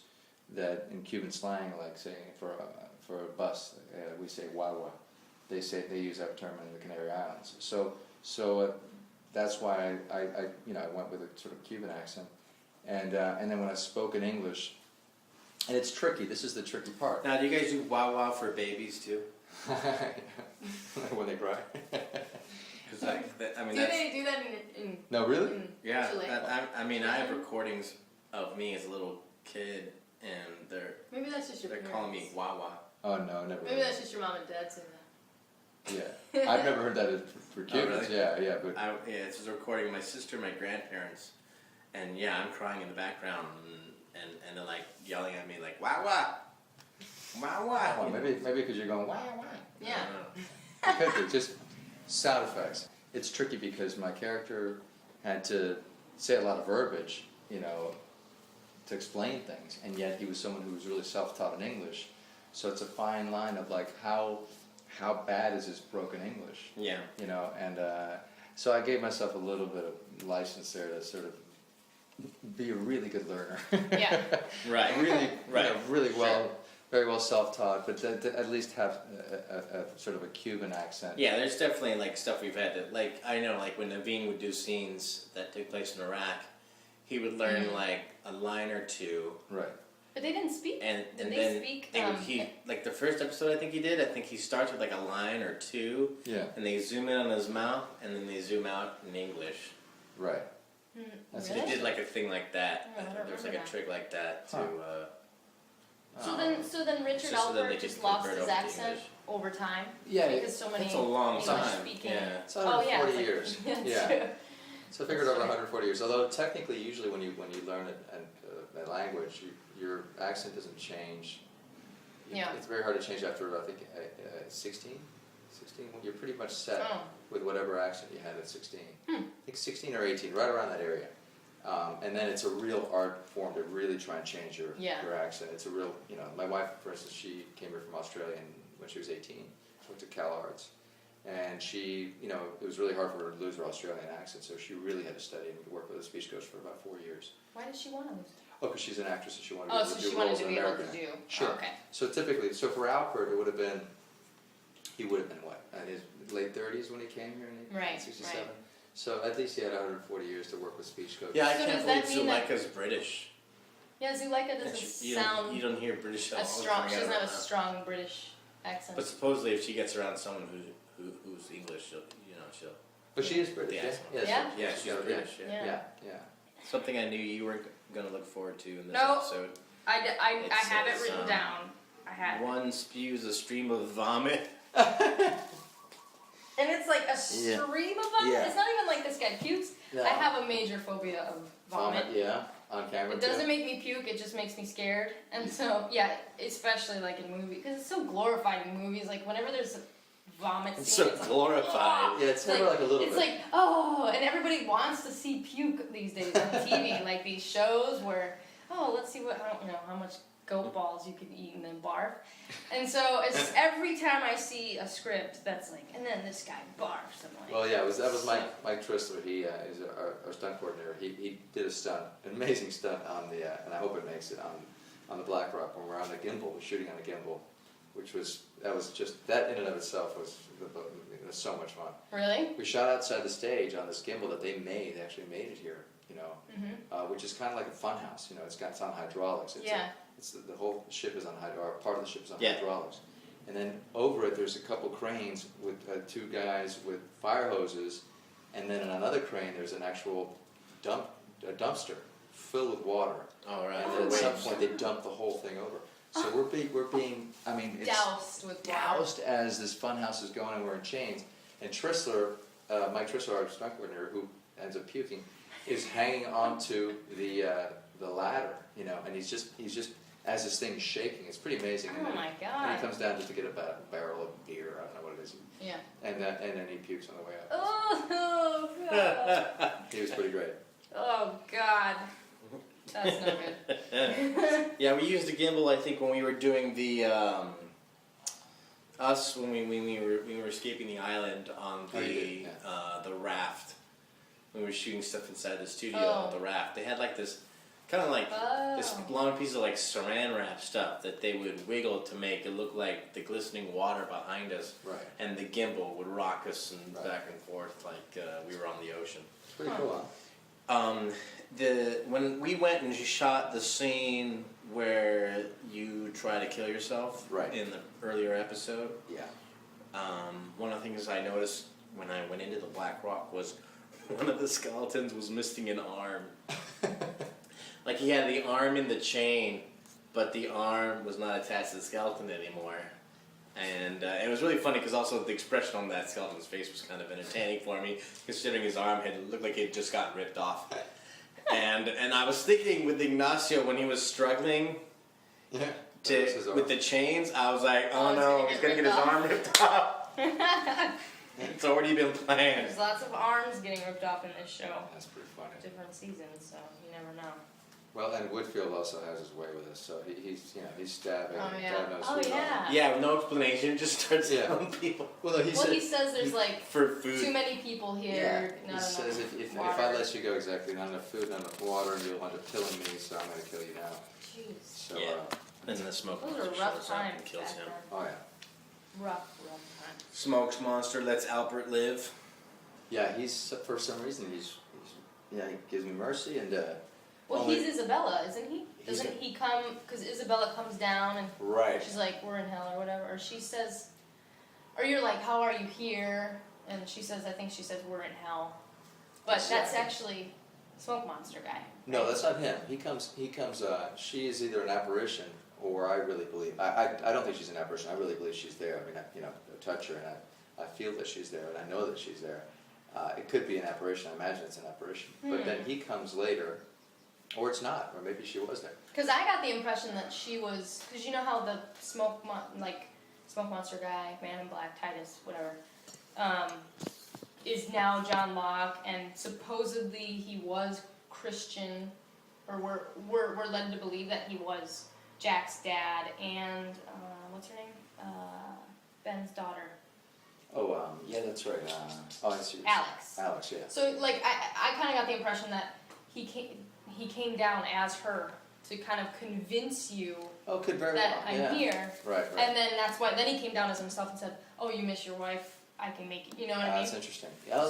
that in Cuban slang, like saying for a bus, we say "wawa." They use that term in the Canary Islands. So that's why I went with a sort of Cuban accent, and then when I spoke in English, and it's tricky. This is the tricky part.
Now, do you guys do "wah-wah" for babies too?
When they cry.
Do they do that in
No, really?
Yeah,
Chile?
I have recordings of me as a little kid, and
Maybe that's just your
they're
parents.
calling me "wah-wah."
Oh no, never.
Maybe that's just your mom and dad saying that.
Yeah, I've never heard that for Cubans.
really?
Yeah, but
It's just a recording of my sister and my grandparents, and yeah, I'm crying in the background, and they're like yelling at me like "wah-wah, wah-wah."
oh, maybe because you're going wah wah.
Yeah.
It could be just sound effects. It's tricky because my character had to say a lot of verbiage, to explain things, and yet he was someone who was really self-taught in English. So it's a fine line of like how bad is his broken English?
Yeah.
And so I gave myself a little bit of license there to sort of be a really good learner.
Yeah.
Right.
Really,
Right.
really well, very well self-taught, but to at least have a sort of a Cuban accent.
Yeah, there's definitely like stuff we've had that, like, I know, like when Naveen would do scenes that took place in Iraq, he would learn like a line or two.
Right.
But they didn't speak.
And
Did they
then
speak?
he like the first episode I think he starts with like a line or two.
Yeah.
And they zoom in on his mouth, and then they zoom out in English.
Right.
Really?
They did like a thing like that.
Oh, I don't
There was like
remember
a trick like that to.
Huh.
So then Richard
just so that they
Alpert
could
just lost
convert
his
over to
accent.
English.
over time?
Yeah,
because so many
It's a long
English
time.
speaking.
Yeah.
It's 140
it's like-
years.
That's
Yeah.
true.
So I figured over 140 years. Although technically, usually when you learn a language, your accent doesn't change.
Yeah.
It's very hard to change after I think 16. 16. You're pretty much set with whatever accent you had at 16. I think 16 or 18, right around that area. And then it's a real art form to really try and change your accent. It's a real, my wife, for instance, she came here from Australia when she was 18. She went to Cal Arts. And she, it was really hard for her to lose her Australian accent, so she really had to study and work with a speech coach for about 4 years.
Why did she want to lose?
Oh, because she's an actress and she wanted
Oh,
to
so
do
she wanted
roles
to
in
be able
America.
to do.
Sure.
Oh, okay.
So typically, for Alfred, it would have been, he would have been what, in his late 30s when he came here in
Right,
1967?
right.
So at least he had 140 years to work with speech coaches.
Yeah, I
So
can't
does that
believe
mean that-
Zuleika's British.
Yeah, Zuleika
And
doesn't
you
sound
don't hear British at all.
a strong. She
Forget
doesn't have a
about that.
strong British accent.
But supposedly, if she gets around someone who's English, she'll.
But she is British,
Yeah.
Yeah?
Yeah, she's British. Yeah.
Yeah.
Something I knew you weren't going to look forward to in this
No.
episode.
I
It
have it
says,
written down. I had it.
One spews a stream of vomit.
And it's like a stream of vomit.
Yeah.
It's not even like this guy pukes.
No.
I have a major phobia of vomit.
Yeah, on camera
It doesn't make me puke, it just makes me scared. And so, yeah, especially like in movies, because it's so glorified in movies. Like, whenever there's a vomit scene,
It's so
it's
glorified.
Like,
Yeah, it's never like a little
it's
bit.
like, oh, and everybody wants to see puke these days on TV. Like these shows where, oh, let's see how much goat balls you could eat and then barf. And so it's every time I see a script that's like, and then this guy barfs. I'm like,
Well, yeah, that was Mike Tristler. He is our stunt coordinator. He did a stunt, an amazing stunt on the, and I hope it makes it on the Black Rock when we're on the gimbal, shooting on the gimbal, that in and of itself was so much fun.
Really?
We shot outside the stage on this gimbal that they made. They actually made it here, which is kind of like a fun house. It's on hydraulics. The whole ship is on part of the ship is on hydraulics. And then over it, there's a couple cranes with two guys with fire hoses, and then in another crane, there's an actual dumpster filled with water.
All right.
And then at some point, they dump the whole thing over. So we're being. I mean, it's
Doused with water.
doused as this fun house is going, and we're in chains. And Tristler, Mike Tristler, our stunt coordinator, who ends up puking, is hanging onto the ladder, and he's just as this thing is shaking. It's pretty amazing.
Oh
and
my
And
God.
he comes down just to get a barrel of beer. I don't know what it is.
Yeah.
And then he pukes on the way up.
Oh, God.
He was pretty great.
Oh, God. That's no good.
Yeah, we used the gimbal. I think when we were doing the when we were escaping the island on
Oh, you did,
the raft. We were shooting stuff inside the studio
Oh.
on the raft. They had like this kind of like this long piece of like saran wrap stuff that they would wiggle to make it look like the glistening water behind us.
Right.
And the gimbal would rock us and
Right.
back and forth like we were on the ocean.
It's pretty cool, huh?
When we went and shot the scene where you try to kill yourself
Right.
in the earlier episode,
Yeah.
one of the things I noticed when I went into the Black Rock was one of the skeletons was missing an arm. Like he had the arm in the chain, but the arm was not attached to the skeleton anymore. And it was really funny because also the expression on that skeleton's face was kind of entertaining for me, considering his arm had looked like it just got ripped off. And I was thinking with Ignacio when he was struggling
Yeah. That was his arm.
with the chains, I was like, oh
Oh,
no,
he's
he's
gonna
gonna get his
get
arm ripped off. It's already been planned.
There's lots of arms getting ripped off in this show.
That's pretty funny.
Different seasons, so you never know.
Well, and Woodfield also has his way with us, so he's stabbing.
Oh,
and
yeah.
God knows
Oh,
who's on.
yeah.
Yeah, with no explanation, just starts
Yeah.
killing people
Well, no, he
Well,
said.
he says there's like
for food.
too many people
Yeah,
here,
he
not
says
enough
if
water.
I let you go exactly, not enough food, not enough water, you'll end up killing me, so I'm going to kill you now.
Jeez.
So,
Yeah. And then the smoke
Those
monster
are rough
shows up
times
and kills
back
him.
then.
oh yeah.
Rough times.
Smokes monster lets Albert live.
Yeah, he's, for some reason, he gives me mercy, and,
Well,
only-
he's Isabella, isn't he?
He's
Doesn't he come, because Isabella comes down and
right.
she's like, we're in hell or whatever, or she says, or you're like, how are you here? And she says, I think she says, we're in hell. But that's
Exactly.
actually Smoke Monster guy.
No, that's not him. He comes, she is either an apparition, or I really believe, I don't think she's an apparition, I really believe she's there. I mean, I touch her and I feel that she's there and I know that she's there. It could be an apparition, I imagine it's an apparition. But then he comes later, or it's not, or maybe she was there.
Because I got the impression that she was, because you know how the smoke monster guy, Man in Black, Titus, whatever, is now John Locke, and supposedly he was Christian, or we're led to believe that he was Jack's dad and what's her name? Ben's daughter.
Oh, yeah, that's right. I see.
Alex.
Alex, yeah.
So like I kind of got the impression that he came down as her to kind of convince you
Could very
that
well.
I'm
Yeah.
here.
Right.
And then that's why then he came down as himself and said, "Oh, you miss your wife? I can make it." You know what I mean?
That's interesting. Yeah,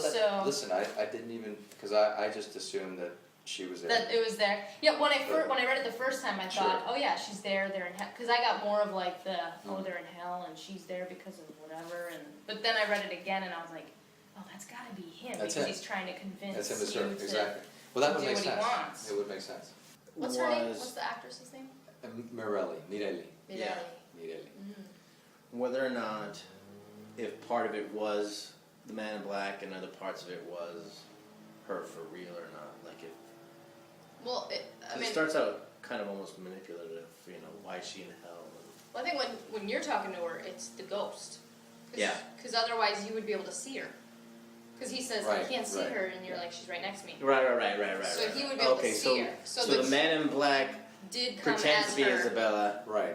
listen, I didn't even, because I just assumed that she was there.
That it was there. Yeah, when I read it the first time, I thought,
Sure.
"Oh yeah, she's there. They're in hell." Because I got more of like the, "Oh, they're in hell and she's there because of whatever." But then I read it again and I was like, "Oh, that's got to be him
That's
because
him.
he's trying to convince
That's him as
you
her,
to."
exactly. Well, that would
do
make
what he
sense.
wants.
It would make sense.
What's her name? What's the actress's name?
Mirelli.
Yeah.
Mirelli.
Whether or not, if part of it was the Man in Black and other parts of it was her for real or not, like if
Well, I mean,
it starts out kind of almost manipulative, why is she in hell?
well, I think when you're talking to her, it's the ghost.
Yeah.
Because otherwise you would be able to see her. Because he says,
Right,
I can't see
right.
her, and you're like, she's right next to me.
Right.
So he would be able to see her.
So the Man in Black
Did come
pretends
as
to be
her.
Isabella,
Right.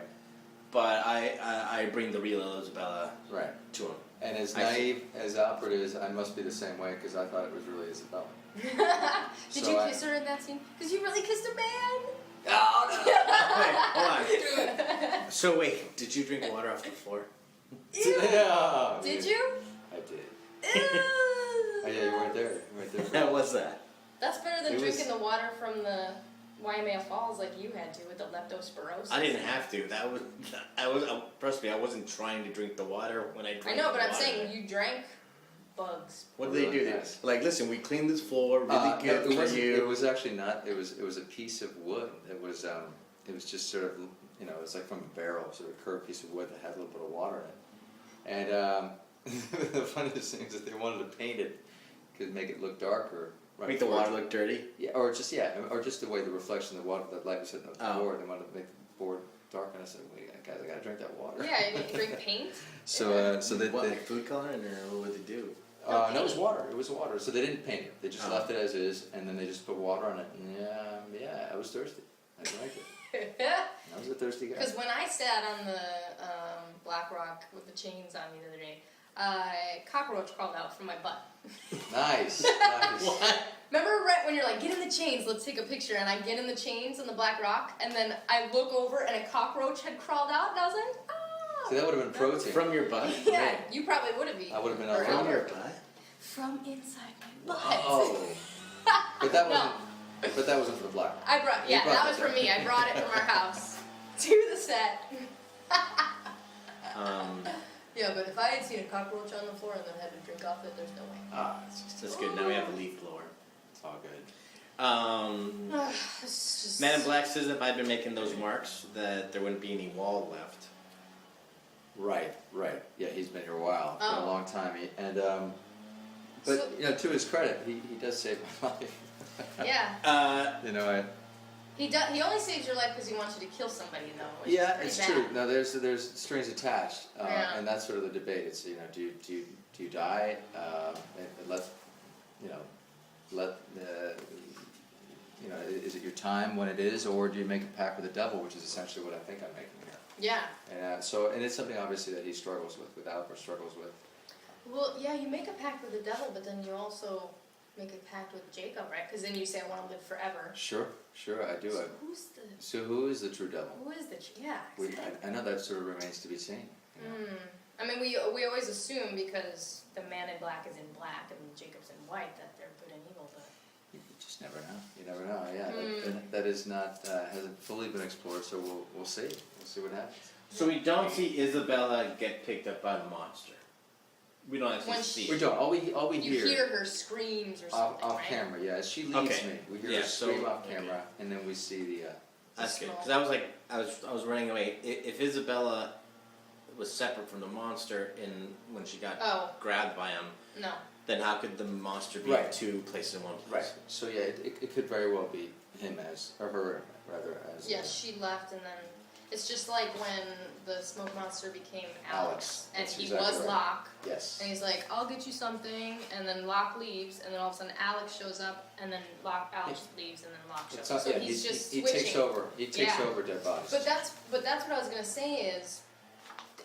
but I bring the real Isabella
Right.
to him.
And as
I
naive as Alfred is, I must be the same way because I thought it was really Isabella.
Did
So
you
I-
kiss her in that scene? Because you really kissed a man.
Oh, no!
Wait, hold on. So wait, did you drink water off the floor?
Yeah.
Did you?
I did.
Ew.
Oh, yeah, you weren't there.
How was that?
That's better than
It was-
drinking the water from the Waimea Falls like you had to with the leptospirosis.
I didn't have to. Trust me, I wasn't trying to drink the water when I drank
I know, but
the
I'm
water.
saying you drank bugs.
What did they do?
Nice.
Like, listen, we cleaned this floor really good
it
for
wasn't-
you.
It was actually not. It was a piece of wood. It was just sort of, it was like from a barrel, sort of a curved piece of wood that had a little bit of water in it. And the funniest thing is that they wanted to paint it, could make it look darker. Right
Make the
before
water
it-
look dirty.
Yeah, or just the way the reflection of the water, that light was hitting the
Oh.
board. They wanted to make the board dark, and I said, "Wait, guys, I gotta drink that water."
Yeah, you didn't drink paint?
So they
What, like food coloring, or what would they do?
no, it was water. It was water. So they didn't paint it. They just
Oh.
left it as is, and then they just put water on it. And yeah, I was thirsty. I drank it. I was a thirsty guy.
Because when I sat on the Black Rock with the chains on me the other day, a cockroach crawled out from my butt.
Nice.
What?
Remember right when you're like, get in the chains, let's take a picture, and I get in the chains on the Black Rock, and then I look over and a cockroach had crawled out, and I was like, oh.
See, that would have been protein.
From your butt?
Yeah, you probably would have eaten.
I would have been
Or
all
From
over
your
Albert.
butt?
From inside my butt.
Oh. But that
No.
wasn't. But that wasn't for the black.
I brought,
You
yeah,
brought
that
that
was for
there.
me. I brought it from our house to the set. Yeah, but if I had seen a cockroach on the floor and then had to drink off it, there's no way.
That's good. Now we have a leaf blower.
It's all good.
It's just...
Man in Black says if I'd been making those marks, that there wouldn't be any wall left.
Right. Yeah, he's been here a while. It's been a
Oh.
long time. But
So-
to his credit, he does save my life.
Yeah. He only saves your life because he wants you to kill somebody, though. Which is pretty
it's
bad.
true. No, there's strings attached,
Yeah.
and that's sort of the debate. It's do you die and let is it your time when it is, or do you make a pact with the devil, which is essentially what I think I'm making here.
Yeah.
And it's something obviously that he struggles with Albert struggles with.
Well, yeah, you make a pact with the devil, but then you also make a pact with Jacob, right? Because then you say, I want to live forever.
Sure, I do.
So
So who is the true devil?
yeah, exactly.
I know that sort of remains to be seen.
I mean, we always assume because the man in black is in black and Jacob's in white that they're good and evil, but...
You just never know. You never know. Yeah, that is not hasn't fully been explored. So we'll see. We'll see what happens.
So we don't see Isabella get picked up by the monster. We don't actually
When
see
We
it.
don't. All we
You hear her screams or something,
off
right?
camera. Yeah, as she leaves
Okay.
me. We hear
Yeah,
her scream
so-
off camera, and then we see
That's good.
smoke.
Because I was running away. If Isabella was separate from the monster when she got grabbed by him,
No.
then how could the monster be
Right.
two places in one place?
Right. So yeah, it could very well be him or her rather as.
Yes, she left, and then it's just like when the smoke monster became Alex, and
That's
he
exactly
was
right.
Locke,
Yes.
and he's like, "I'll get you something," and then Locke leaves, and then all of a sudden Alex shows up, and then Alex leaves, and then Locke shows
It's
up.
not,
So
yeah,
he's just
he
switching.
takes over. He takes
Yeah.
over dead bodies.
But that's what I was gonna say is,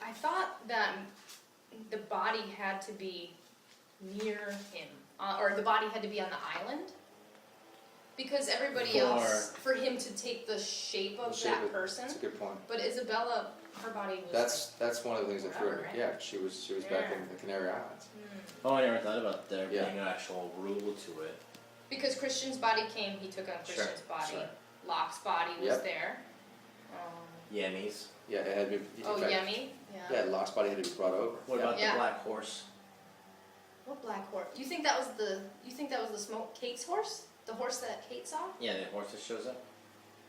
I thought that the body had to be near him, or the body had to be on the island, because everybody else, for him to take the shape of that person.
That's a good point.
But Isabella, her body was
That's one of the things that threw me.
Forever, right?
Yeah, she was back
Yeah.
in the Canary Islands.
Oh, I never thought about there
Yeah.
being an actual rule to it.
because Christian's body came, he took on Christian's body.
sure.
Locke's body was
Yep.
there.
Yemmies.
Yeah, it had to be.
Oh,
in fact,
Yemi?
Yeah, Locke's body had to be brought over.
What
yeah.
about
Yeah.
the black horse?
What black horse? You think that was the smoke Kate's horse? The horse that Kate saw?
Yeah, the horse that shows up.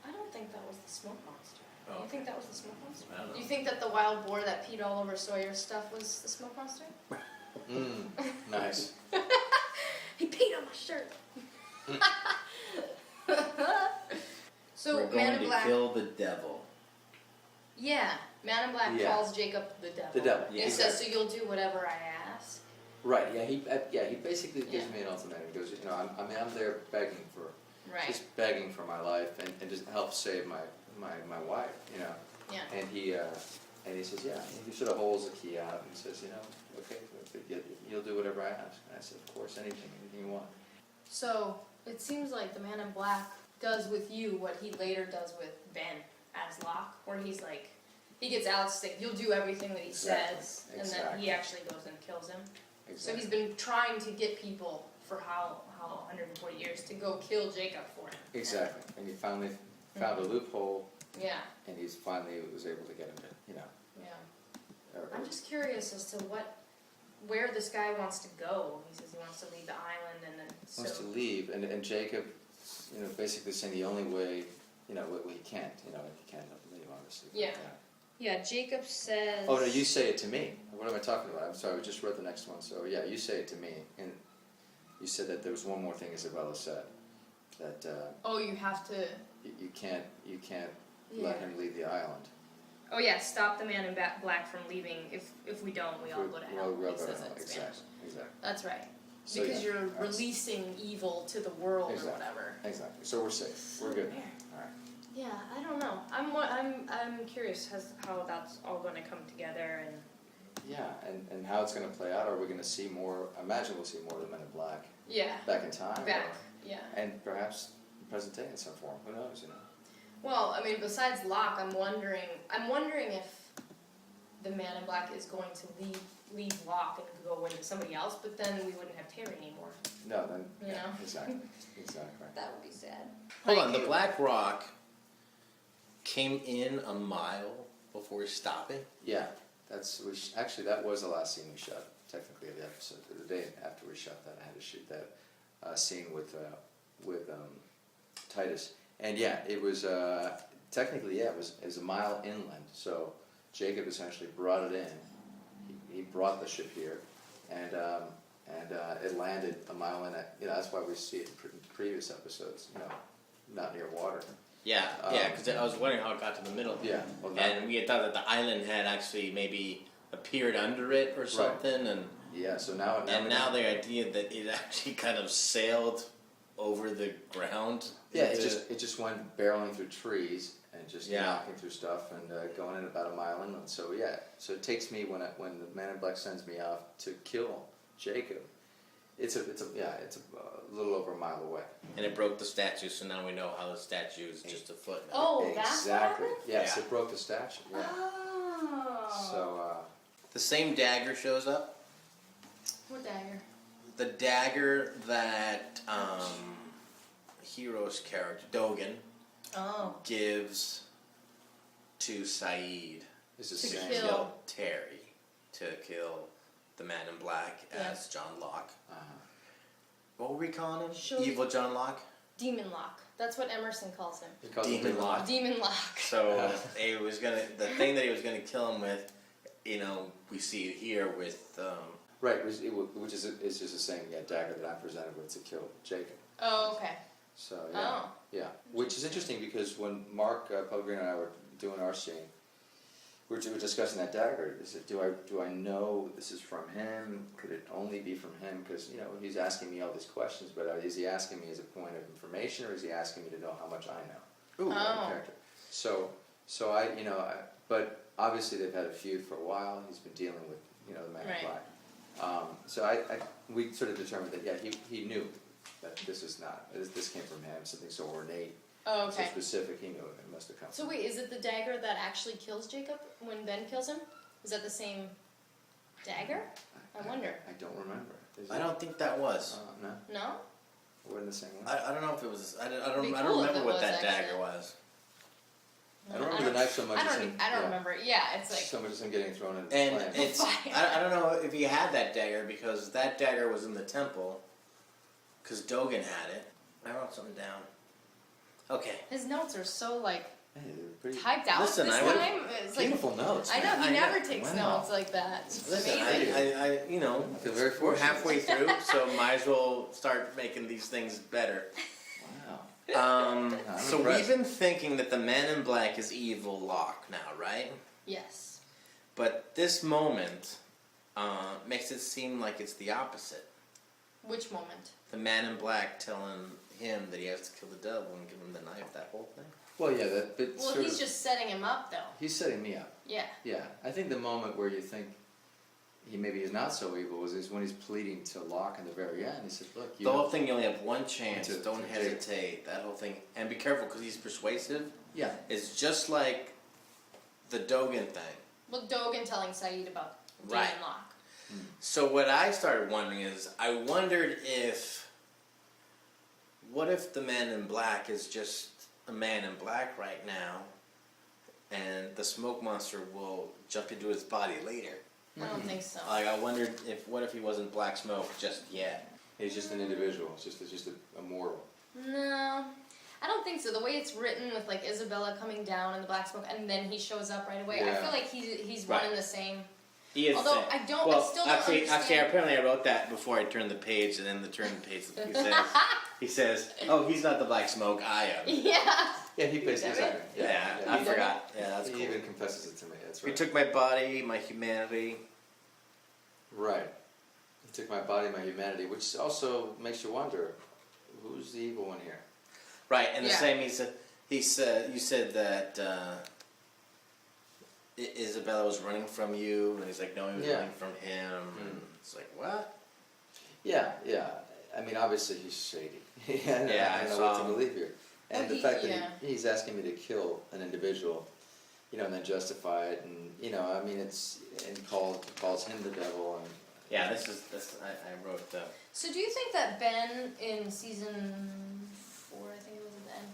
I don't think that was the smoke monster.
Oh,
You
okay.
think that was the smoke monster?
I don't know.
You think that the wild boar that peed all over Sawyer's stuff was the smoke monster?
Nice.
He peed on my shirt. So
We're going
Man in
to
Black.
kill the devil.
Yeah, Man in Black
Yeah.
calls Jacob the devil.
The devil,
He
yeah.
says, "So you'll do whatever I ask."
Right. Yeah. He basically gives
Yeah.
me an ultimatum. He goes, I'm there begging for,
Right.
just begging for my life and just help save my wife.
Yeah.
And he says, yeah. He sort of holds the key out and says, okay, you'll do whatever I ask. And I said, of course, anything you want.
So it seems like the Man in Black does with you what he later does with Ben as Locke, where he's like, he gets Alex to say, "You'll do everything that he
Exactly.
says," and then
Exactly.
he actually goes and kills him. So
Exactly.
he's been trying to get people for how 140 years to go kill Jacob for him.
Exactly. And he finally found a loophole,
Yeah,
and he finally was able to get him to,
yeah. I'm just curious as to where this guy wants to go. He says he wants to leave the island, and then
wants to leave, and Jacob, basically saying the only way, he can't, he can't leave, obviously.
Yeah. Yeah, Jacob says.
Oh no, you say it to me. What am I talking about? I'm sorry, I just read the next one. So yeah, you say it to me, and you said that there was one more thing Isabella said, that
Oh, you have to.
you can't
Yeah.
let him leave the island.
Oh yeah, stop the Man in Black from leaving. If we don't, we all go to hell.
We'll
He
go to
says
hell.
it in Spanish.
Exactly.
That's right.
So,
Because
yeah,
you're
that's-
releasing evil to the world
Exactly.
or whatever.
Exactly. So we're safe. We're good.
Weird.
All right.
Yeah, I don't know. I'm curious as how that's all going to come together and.
Yeah, and how it's going to play out? Are we going to see more? I imagine we'll see more of the Men in Black
Yeah.
back in time.
Back.
or-
Yeah.
and perhaps present day in some form. Who knows?
Well, I mean, besides Locke, I'm wondering if the Man in Black is going to leave Locke and go into somebody else, but then we wouldn't have Terry anymore.
No, then
You know?
exactly. Exactly.
That would be sad.
Hold on, the Black Rock came in a mile before stopping?
Yeah, actually that was the last scene we shot. Technically, of the episode. The day after we shot that, I had to shoot that scene with Titus, and yeah, it was technically it was a mile inland. So Jacob essentially brought it in. He brought the ship here, and it landed a mile in. That's why we see it in previous episodes. Not near water.
Yeah, because I was wondering how it got to the middle.
Yeah, well,
and we had thought that the island had actually maybe appeared under it or something, and
yeah. So now
the idea that it actually kind of sailed over the ground.
Yeah, it just went barreling through trees and just
Yeah.
knocking through stuff and going in about a mile inland. So yeah, so it takes me when the Man in Black sends me off to kill Jacob. It's a little over a mile away.
And it broke the statue, so now we know how the statue is just a foot.
Oh, that's what
Exactly.
happened?
Yes,
Yeah.
it broke the statue. Yeah.
Oh.
So
The same dagger shows up.
What dagger?
The dagger that Hero's character, Dogan,
Oh.
gives to Saeed
it's the
To
same.
kill.
kill Terry, to kill the Man in Black
Yeah.
as John Locke.
Uh-huh.
What were we calling him?
Sure.
Evil John Locke?
Demon Lock. That's what Emerson calls him.
He calls
Demon
him
Lock.
Demon Lock.
So the thing that he was gonna kill him with, we see it here with.
Right, which is just the same dagger that I presented with to kill Jacob.
Oh, okay.
So yeah, which is interesting because when Mark Pellegrino and I were doing our scene, we were discussing that dagger. He said, "Do I know this is from him? Could it only be from him? Because he's asking me all these questions, but is he asking me as a point of information, or is he asking me to know how much I know?"
Ooh.
Oh.
Character. So but obviously they've had a feud for a while. He's been dealing with the Man in Black. So we sort of determined that he knew that this came from him, something so ornate,
Oh, okay.
so specific. He knew it must have come.
So wait, is it the dagger that actually kills Jacob when Ben kills him? Is that the same dagger? I wonder.
I don't remember.
I don't think that was.
No,
No?
we're in the same one.
I don't know if it was. I
Be
don't
cool if
remember
it
what
was,
that
actually.
dagger was.
I don't remember the knife so much.
I don't remember it. Yeah, it's like
So much as him getting thrown in the
And
flame.
it's I don't know if he had that dagger because that dagger was in the temple. Because Dogen had it. I wrote something down. Okay.
his notes are so like
Hey, they're pretty
typed out
Listen,
this
I would-
time. It's like
beautiful notes.
I know
man.
he
I know.
never takes
Wow.
notes like that. It's
Listen,
amazing.
I feel very
we're
fortunate.
halfway through, so might as well start making these things better.
Wow. I'm
So
impressed.
we've been thinking that the Man in Black is evil Locke now, right?
Yes.
But this moment makes it seem like it's the opposite.
Which moment?
The Man in Black telling him that he has to kill the devil and give him the knife, that whole thing.
Well, yeah, that. But
Well,
sort
he's
of,
just setting him up though.
he's setting me up.
Yeah.
Yeah, I think the moment where you think maybe he's not so evil is when he's pleading to Locke in the very end. He said, "Look,
The whole thing, you only have one chance.
To-
Don't
to
hesitate. That whole thing, and be careful because he's persuasive.
yeah,
It's just like the Dogen thing.
Well, Dogen telling Saeed about
Right.
Demon Lock.
So what I started wondering is, I wondered what if the Man in Black is just a Man in Black right now, and the smoke monster will jump into his body later.
I don't think so.
Like I wondered what if he wasn't Black Smoke just yet.
he's just an individual. It's just a mortal."
No, I don't think so. The way it's written with like Isabella coming down in the black smoke and then he shows up right away, I
Yeah.
feel like he's
Right.
one and the same.
He is.
Although
the same.
I don't,
Well,
I still don't
actually,
understand.
apparently, I wrote that before I turned the page, and then the turn the page he says, "Oh, he's not the Black Smoke. I am."
Yeah.
Yeah, he pays
Damn it.
exactly.
Yeah,
yeah,
I
he-
forgot. Yeah, that's
he
cool.
even confesses it to me. That's
He
right.
took my body, my humanity.
Right. He took my body, my humanity, which also makes you wonder, who's the evil one here?
Right, and the
Yeah.
same. You said that Isabella was running from you, and he's like, no, he was
Yeah.
running from him. And it's like, what?
Yeah, yeah. I mean, obviously he's shady. I
Yeah,
don't know
I
what
saw
to
him.
believe here. And
Well,
the fact that
yeah.
he's asking me to kill an individual, and then justify it, and I mean, calls him the devil, and
Yeah, I wrote.
So do you think that Ben in season 4, I think it was at the end,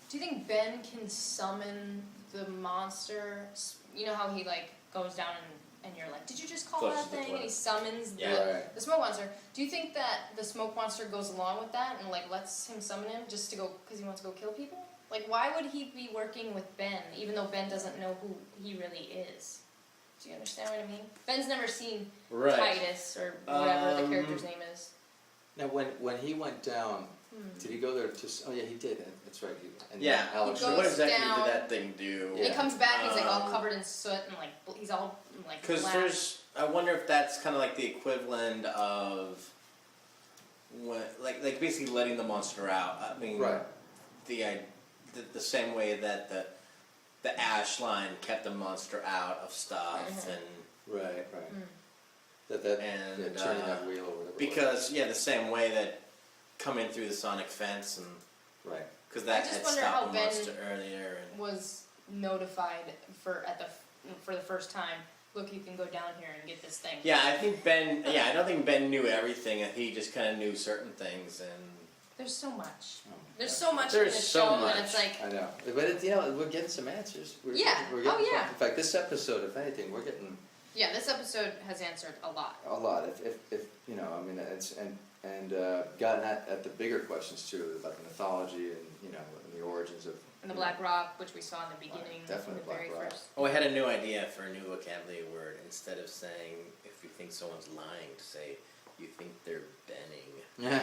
do you think Ben can summon the monster? You know how he like goes down and you're like, did you just call
Flushes
that
the
thing?
toilet.
And he summons
Yeah.
Right.
the smoke monster. Do you think that the smoke monster goes along with that and like lets him summon him just to go because he wants to go kill people? Like, why would he be working with Ben even though Ben doesn't know who he really is? Do you understand what I mean? Ben's never seen
Right.
Titus or whatever the character's name is.
Now, when he went down, did he go there to? Oh yeah, he did. That's right. And
Yeah.
Alex.
He
So
goes
what exactly
down-
did that thing do?
And he
Yeah.
comes back and he's like all covered in soot and like he's all like
Because
black.
I wonder if that's kind of like the equivalent of, like basically letting the monster out. I mean,
Right.
The same way that the ash line kept the monster out of stuff, and
Right. That
And,
yeah, turning that wheel or whatever. it was.
because the same way that coming through the sonic fence, and
Right.
because that
I just
had
wonder
stopped
how
the
Ben
monster earlier, and
was notified for the first time. Look, you can go down here and get this thing.
yeah, I think Ben. Yeah, I don't think Ben knew everything. He just kind of knew certain things, and
There's so much.
Oh my
There's
gosh.
so much
There's
in this
so
show,
much.
and it's like
I know, but we're getting some answers.
Yeah.
We're getting
Oh, yeah.
In fact, this episode, if anything, we're getting
yeah, this episode has answered a lot.
a lot. If I mean, gotten at the bigger questions too, about the mythology and and the origins of.
And the Black Rock, which we saw in the beginning,
definitely
the
Black
very
Rock.
first.
Oh, I had a new idea for a new vocabulary word. Instead of saying if you think someone's lying, to say you think they're benning.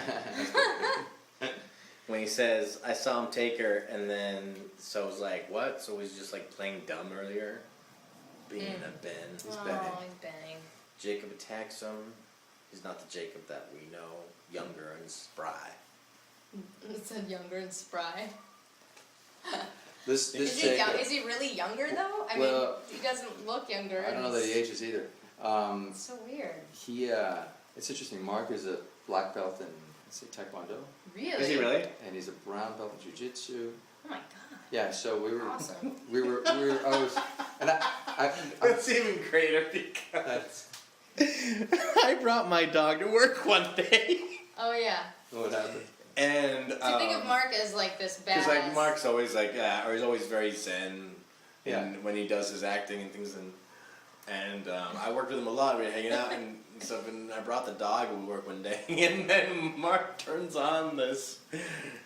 When he says, I saw him take her, and then so I was like, what? So he's just like playing dumb earlier? Being a Ben.
He's
Oh,
benning.
he's benning.
Jacob attacks him. He's not the Jacob that we know, younger and spry.
It said younger and spry.
This
Is
Jacob,
he really younger though? I
Well,
mean, he doesn't look younger.
I don't know that he ages either.
It's so weird.
It's interesting. Mark is a black belt in, let's say, Taekwondo,
Really?
Is he really?
and he's a brown belt in Jiu-Jitsu.
Oh my god.
Yeah, so we were,
Awesome.
I was, and I
That's even greater because I brought my dog to work one day.
Oh yeah.
what happened?
And
So think of Mark as like this badass.
because like Mark's always like or he's always very zen.
Yeah.
And when he does his acting and things, and I worked with him a lot. We were hanging out and stuff. And I brought the dog to work one day, and then Mark turns on this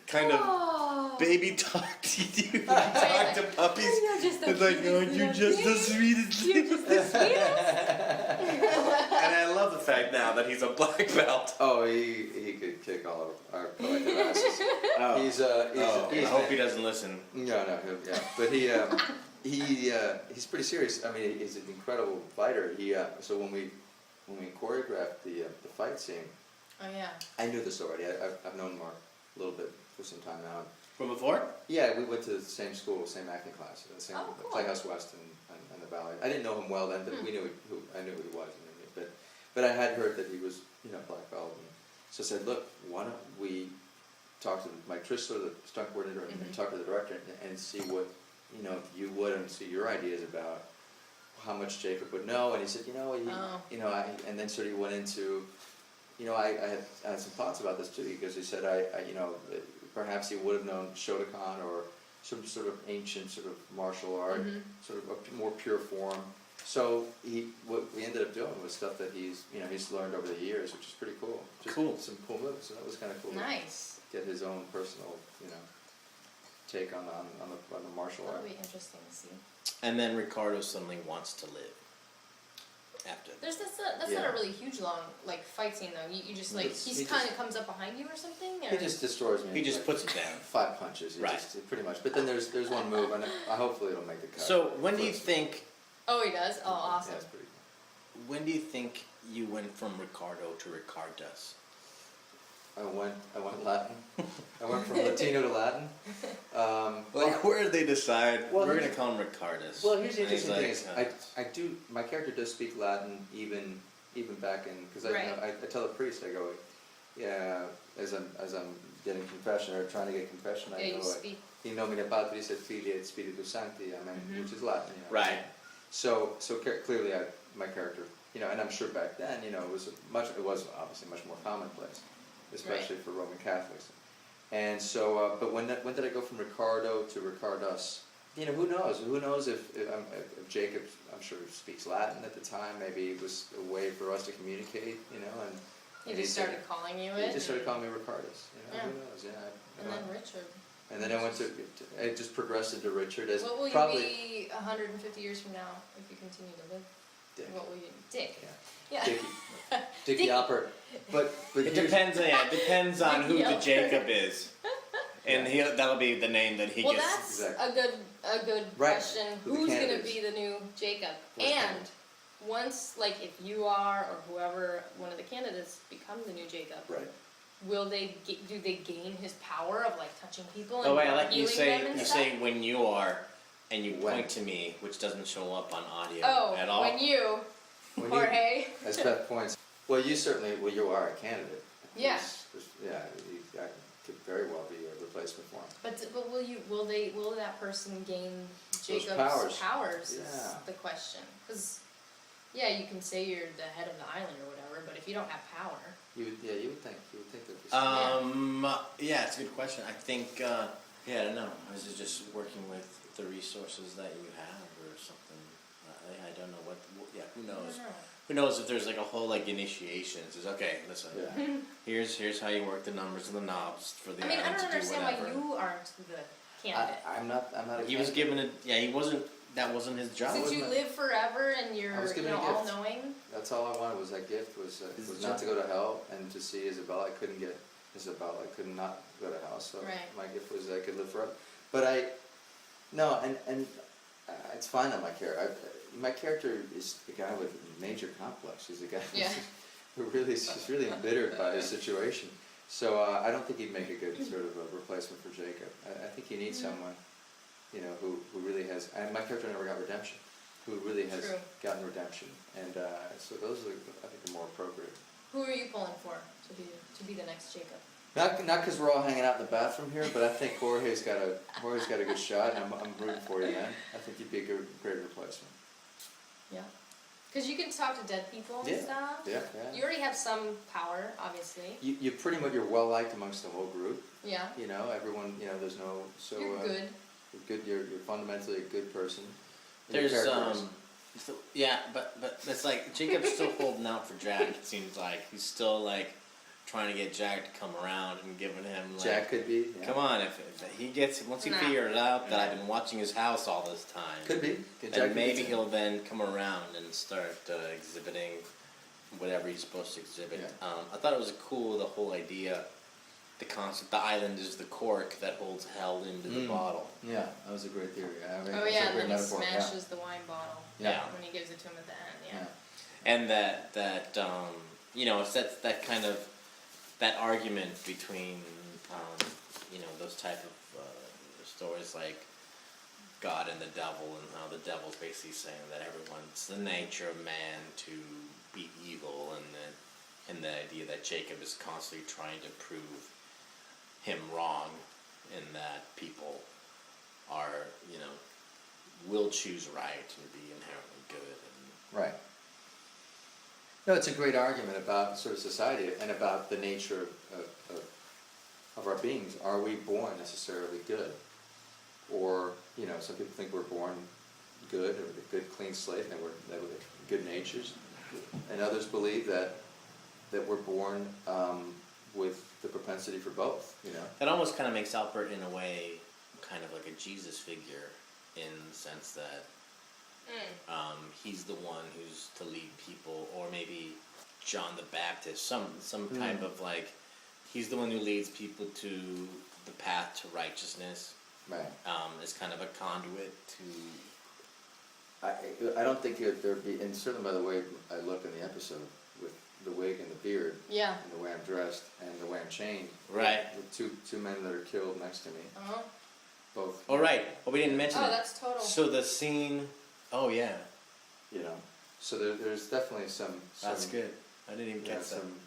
kind of baby talk to you. Talk to puppies.
You're just the
It's like, oh,
cutest
you're
little
just the
thing.
sweetest.
You're just the sweetest.
And I love the fact now that he's a black belt.
Oh, he could kick all of our collective asses.
Oh.
He's
I hope he doesn't listen.
No, yeah, but he's pretty serious. I mean, he's an incredible fighter. So when we choreographed the fight scene,
Oh yeah.
I knew this already. I've known Mark a little bit for some time now.
From before?
Yeah, we went to the same school, same acting class, the same
Oh, cool.
Playhouse West and the Valley. I didn't know him well then, but we knew I knew who he was. But I had heard that he was black belt, and so I said, look, why don't we talk to Mike Tristler, the stunt coordinator, and talk to the director and see what if you would and see your ideas about how much Jacob would know. And he said, and then sort of he went into, I had some thoughts about this too, because he said perhaps he would have known Shotokan or some sort of ancient sort of martial art, sort of a more pure form. So what we ended up doing was stuff that he's learned over the years, which is pretty cool. Just
Cool.
Some cool moves. So that was kind of cool.
Nice.
To get his own personal, take on the martial art.
That'll be interesting to see.
And then Ricardo suddenly wants to live. After.
That's
Yeah.
not a really huge long fight scene though. You just like he kind of comes up behind you or something. Or?
He just destroys me.
He
in,
just
like,
puts it down.
5 punches.
Right.
Pretty much. But then there's one move, and hopefully it'll make the cut.
So when do you
First.
think?
Oh, he does. Oh, awesome.
Yeah, it's pretty cool.
When do you think you went from Ricardo to Ricardus?
I went Latin. I went from Latino to Latin.
Where did they decide
Well,
we're gonna call him Ricardus?
Well, here's the
And he's
interesting thing:
like,
is my character does speak Latin even back in, because I tell the priest, I go, yeah, as I'm getting confession or trying to get confession, I
Yeah,
go,
you speak.
in nomine Patris et Filii et Spiritus Sancti, amen, which is Latin.
Right.
So clearly, my character, and I'm sure back then, it was obviously much more commonplace, especially for Roman Catholics. And so, but when did I go from Ricardo to Ricardus? Who knows? Who knows if Jacob, I'm sure, speaks Latin at the time. Maybe it was a way for us to communicate, and
He just started calling you it.
he just started calling me Ricardus.
Yeah.
Who knows? Yeah.
And then Richard.
And then I just progressed into Richard as
What will
probably
you be 150 years from now if you continue to live?
Dick.
What will you? Dick.
Yeah.
Yeah.
Dickie. Dickie
Dickie.
Alpert. But
it
here's-
depends. Yeah, it depends on who
Yeah.
the Jacob is, and that'll be the name that he
Well,
gets.
that's
Exactly.
a good
Right.
question.
Who the
Who's going to
candidates.
be the new Jacob?
Who's the
And
candidate?
once, if you are or whoever one of the candidates become the new Jacob,
Right.
will do they gain his power of touching people and
Oh wait, I like you
healing
say
them and
you
stuff?
say when you are, and you
When.
point to me, which doesn't show up on audio
Oh,
at all.
when you,
When you-
Jorge.
As Beth points, well, you are a candidate.
Yeah.
I could very well be a replacement for him.
But will that person gain Jacob's
powers.
is
Yeah.
the question. Because you can say you're the head of the island or whatever, but if you don't have power,
You would think there'd be some.
Yeah, it's a good question. I think, I don't know. Is it just working with the resources that you have or something? I don't know what. Yeah, who
I
knows?
don't know.
Who knows if there's like a whole like initiation? It says, okay, listen.
Yeah.
Here's how you work the numbers and the knobs for the
I mean, I
island
don't
to do
understand
whatever.
why you aren't the candidate.
I'm not a
He was
candidate.
given it. Yeah, he wasn't. That wasn't his job.
Since you
wasn't it?
live forever and you're
I was given a gift.
all knowing.
That's all I wanted was that gift was
Is
was
it
not to go to hell and to see Isabella. I couldn't get Isabella. I could not go to hell. So
Right.
my gift was that I could live forever. But it's fine on my character. My character is a guy with major complex. He's a guy
Yeah.
he's really embittered by his situation. So I don't think he'd make a good sort of a replacement for Jacob. I think you need someone, who really has. And my character never got redemption. Who really has
True.
gotten redemption, and so those are, I think, are more appropriate.
Who are you pulling for to be the next Jacob?
Not because we're all hanging out in the bathroom here, but I think Jorge's got a good shot, and I'm rooting for you, man. I think you'd be a great replacement.
Yeah. Because you can talk to dead people and
Yeah.
stuff.
Yeah.
You already have some power, obviously.
You pretty much, you're well liked amongst the whole group.
Yeah.
Everyone. There's no so.
You're good.
You're good. You're fundamentally a good person.
There's
Your character is.
yeah, but it's like Jacob's still holding out for Jack. It seems like he's still like trying to get Jack to come around and giving him like.
Jack could be. Yeah.
Come on, if he gets once he
Nah.
figures out that I've been watching his house all this time,
Could be. Jack
then
could
maybe
be.
he'll then come around and start exhibiting whatever he's supposed to exhibit.
Yeah.
I thought it was cool, the whole idea, the concept. The island is the cork that holds hell into the bottle.
Yeah, that was a great theory.
Oh
that's a
yeah, and
great
then he
metaphor, yeah.
smashes the wine bottle.
Yeah.
When he gives it to him at the end. Yeah.
Yeah.
And it's that kind of that argument between those type of stories like God and the devil, and how the devil's basically saying that everyone's the nature of man to be evil, and the idea that Jacob is constantly trying to prove him wrong, and that people are will choose right and be inherently good.
Right. No, it's a great argument about sort of society and about the nature of our beings. Are we born necessarily good? Or, some people think we're born good, or with a good clean slate, and that we're good natures. And others believe that we're born with the propensity for both,
That almost kind of makes Albert, in a way, kind of like a Jesus figure, in the sense that he's the one who's to lead people, or maybe John the Baptist, some type of like, he's the one who leads people to the path to righteousness.
Right.
Is kind of a conduit to.
I don't think there'd be, and certainly by the way I look in the episode, with the wig and the beard,
Yeah.
and the way I'm dressed, and the way I'm chained,
Right.
with two men that are killed next to me,
Uh-huh.
both.
Oh right. Well, we didn't mention
Oh,
it.
that's total.
So the scene. Oh yeah.
So there's definitely some.
That's good. I didn't even
Yeah,
catch that.
some.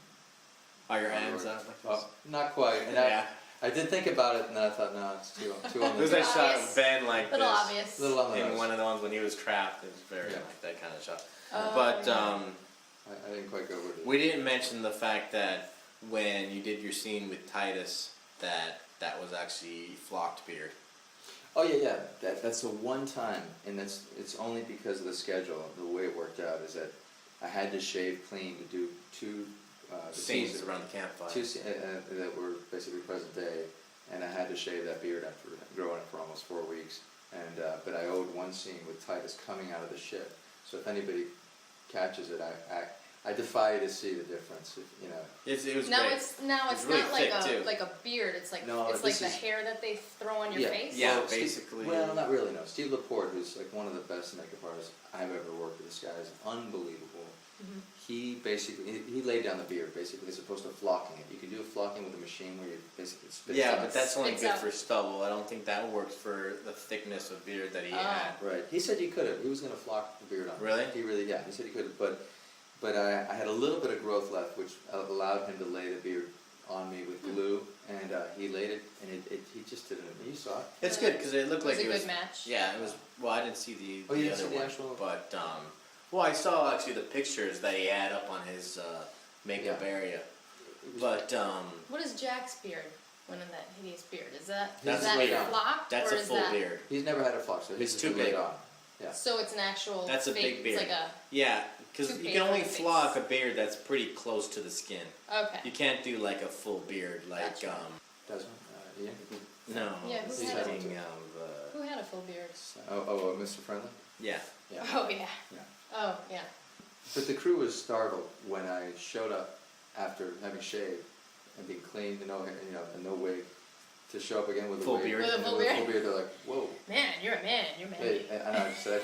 Are your hands out like this?
Not quite. And
Yeah.
I did think about it, and then I thought, no, it's too on
There's
the
that shot
Obvious.
of Ben like
Little
this.
obvious.
little on the
In
nose.
one of the ones when he was trapped, it was very
Yeah.
like that kind of shot.
Oh,
But
yeah.
I didn't quite go with it.
we didn't mention the fact that when you did your scene with Titus, that was actually flocked beard.
Oh yeah. That's the one time, and it's only because of the schedule. The way it worked out is that I had to shave clean to do two the
Scenes
that-
around the campfire.
that were basically present day, and I had to shave that beard after growing it for almost 4 weeks. And but I owed one scene with Titus coming out of the ship. So if anybody catches it, I defy you to see the difference.
It was
Now
great.
it's
It's
not
really
like
thick, too.
a beard. It's like
No,
it's like
this
the
is-
hair that they throw on your face.
Yeah.
Well,
basically.
Well, not really. No, Steve Laporte, who's like one of the best makeup artists I've ever worked with. This guy is unbelievable.
Mhm.
He basically he laid down the beard basically as opposed to flocking it. You can do a flocking with a machine where you basically spit.
Yeah,
it
but
out.
that's only
Spits
good
out.
for stubble. I don't think that works for the thickness of beard that he had.
Right. He said you could have. He was going to flock the beard on.
Really?
He really, yeah. He said he could have, but I had a little bit of growth left, which allowed him to lay the beard on me with glue, and he laid it, and he just did it. You saw it.
It's good because it looked
It was
like
a
it
good
was.
match.
Yeah, it was. Well, I didn't see the,
Oh, you
the
didn't
other
see the
one,
actual-
but well, I saw actually the pictures that he had up on his makeup
Yeah.
area. But
What is Jack's beard? When in that hideous beard? Is that
That's
is that
laid on.
flocked
that's
or
a
is
full
that?
beard.
He's never had a flock, so
It's
he's
too
just laid
big.
on. Yeah.
So it's an actual.
That's a
fake,
big beard.
It's like
Yeah, because you
Toupee
can only
for the face.
flock a beard that's pretty close to the skin.
okay.
You can't do like a full beard, like
Gotcha.
Doesn't Ian?
no.
Yeah, who
had it?
thinking
Who had a full beard?
Mr. Friendly?
yeah.
Yeah.
Oh yeah.
Yeah.
Oh yeah.
But the crew was startled when I showed up after having shaved and being clean, and no wig, to show up again with a
Full
wig.
beard.
With a
and
full
with a
beard?
full beard, they're like, "Whoa!"
Man, you're a man. You're
Hey,
manly.
and I said,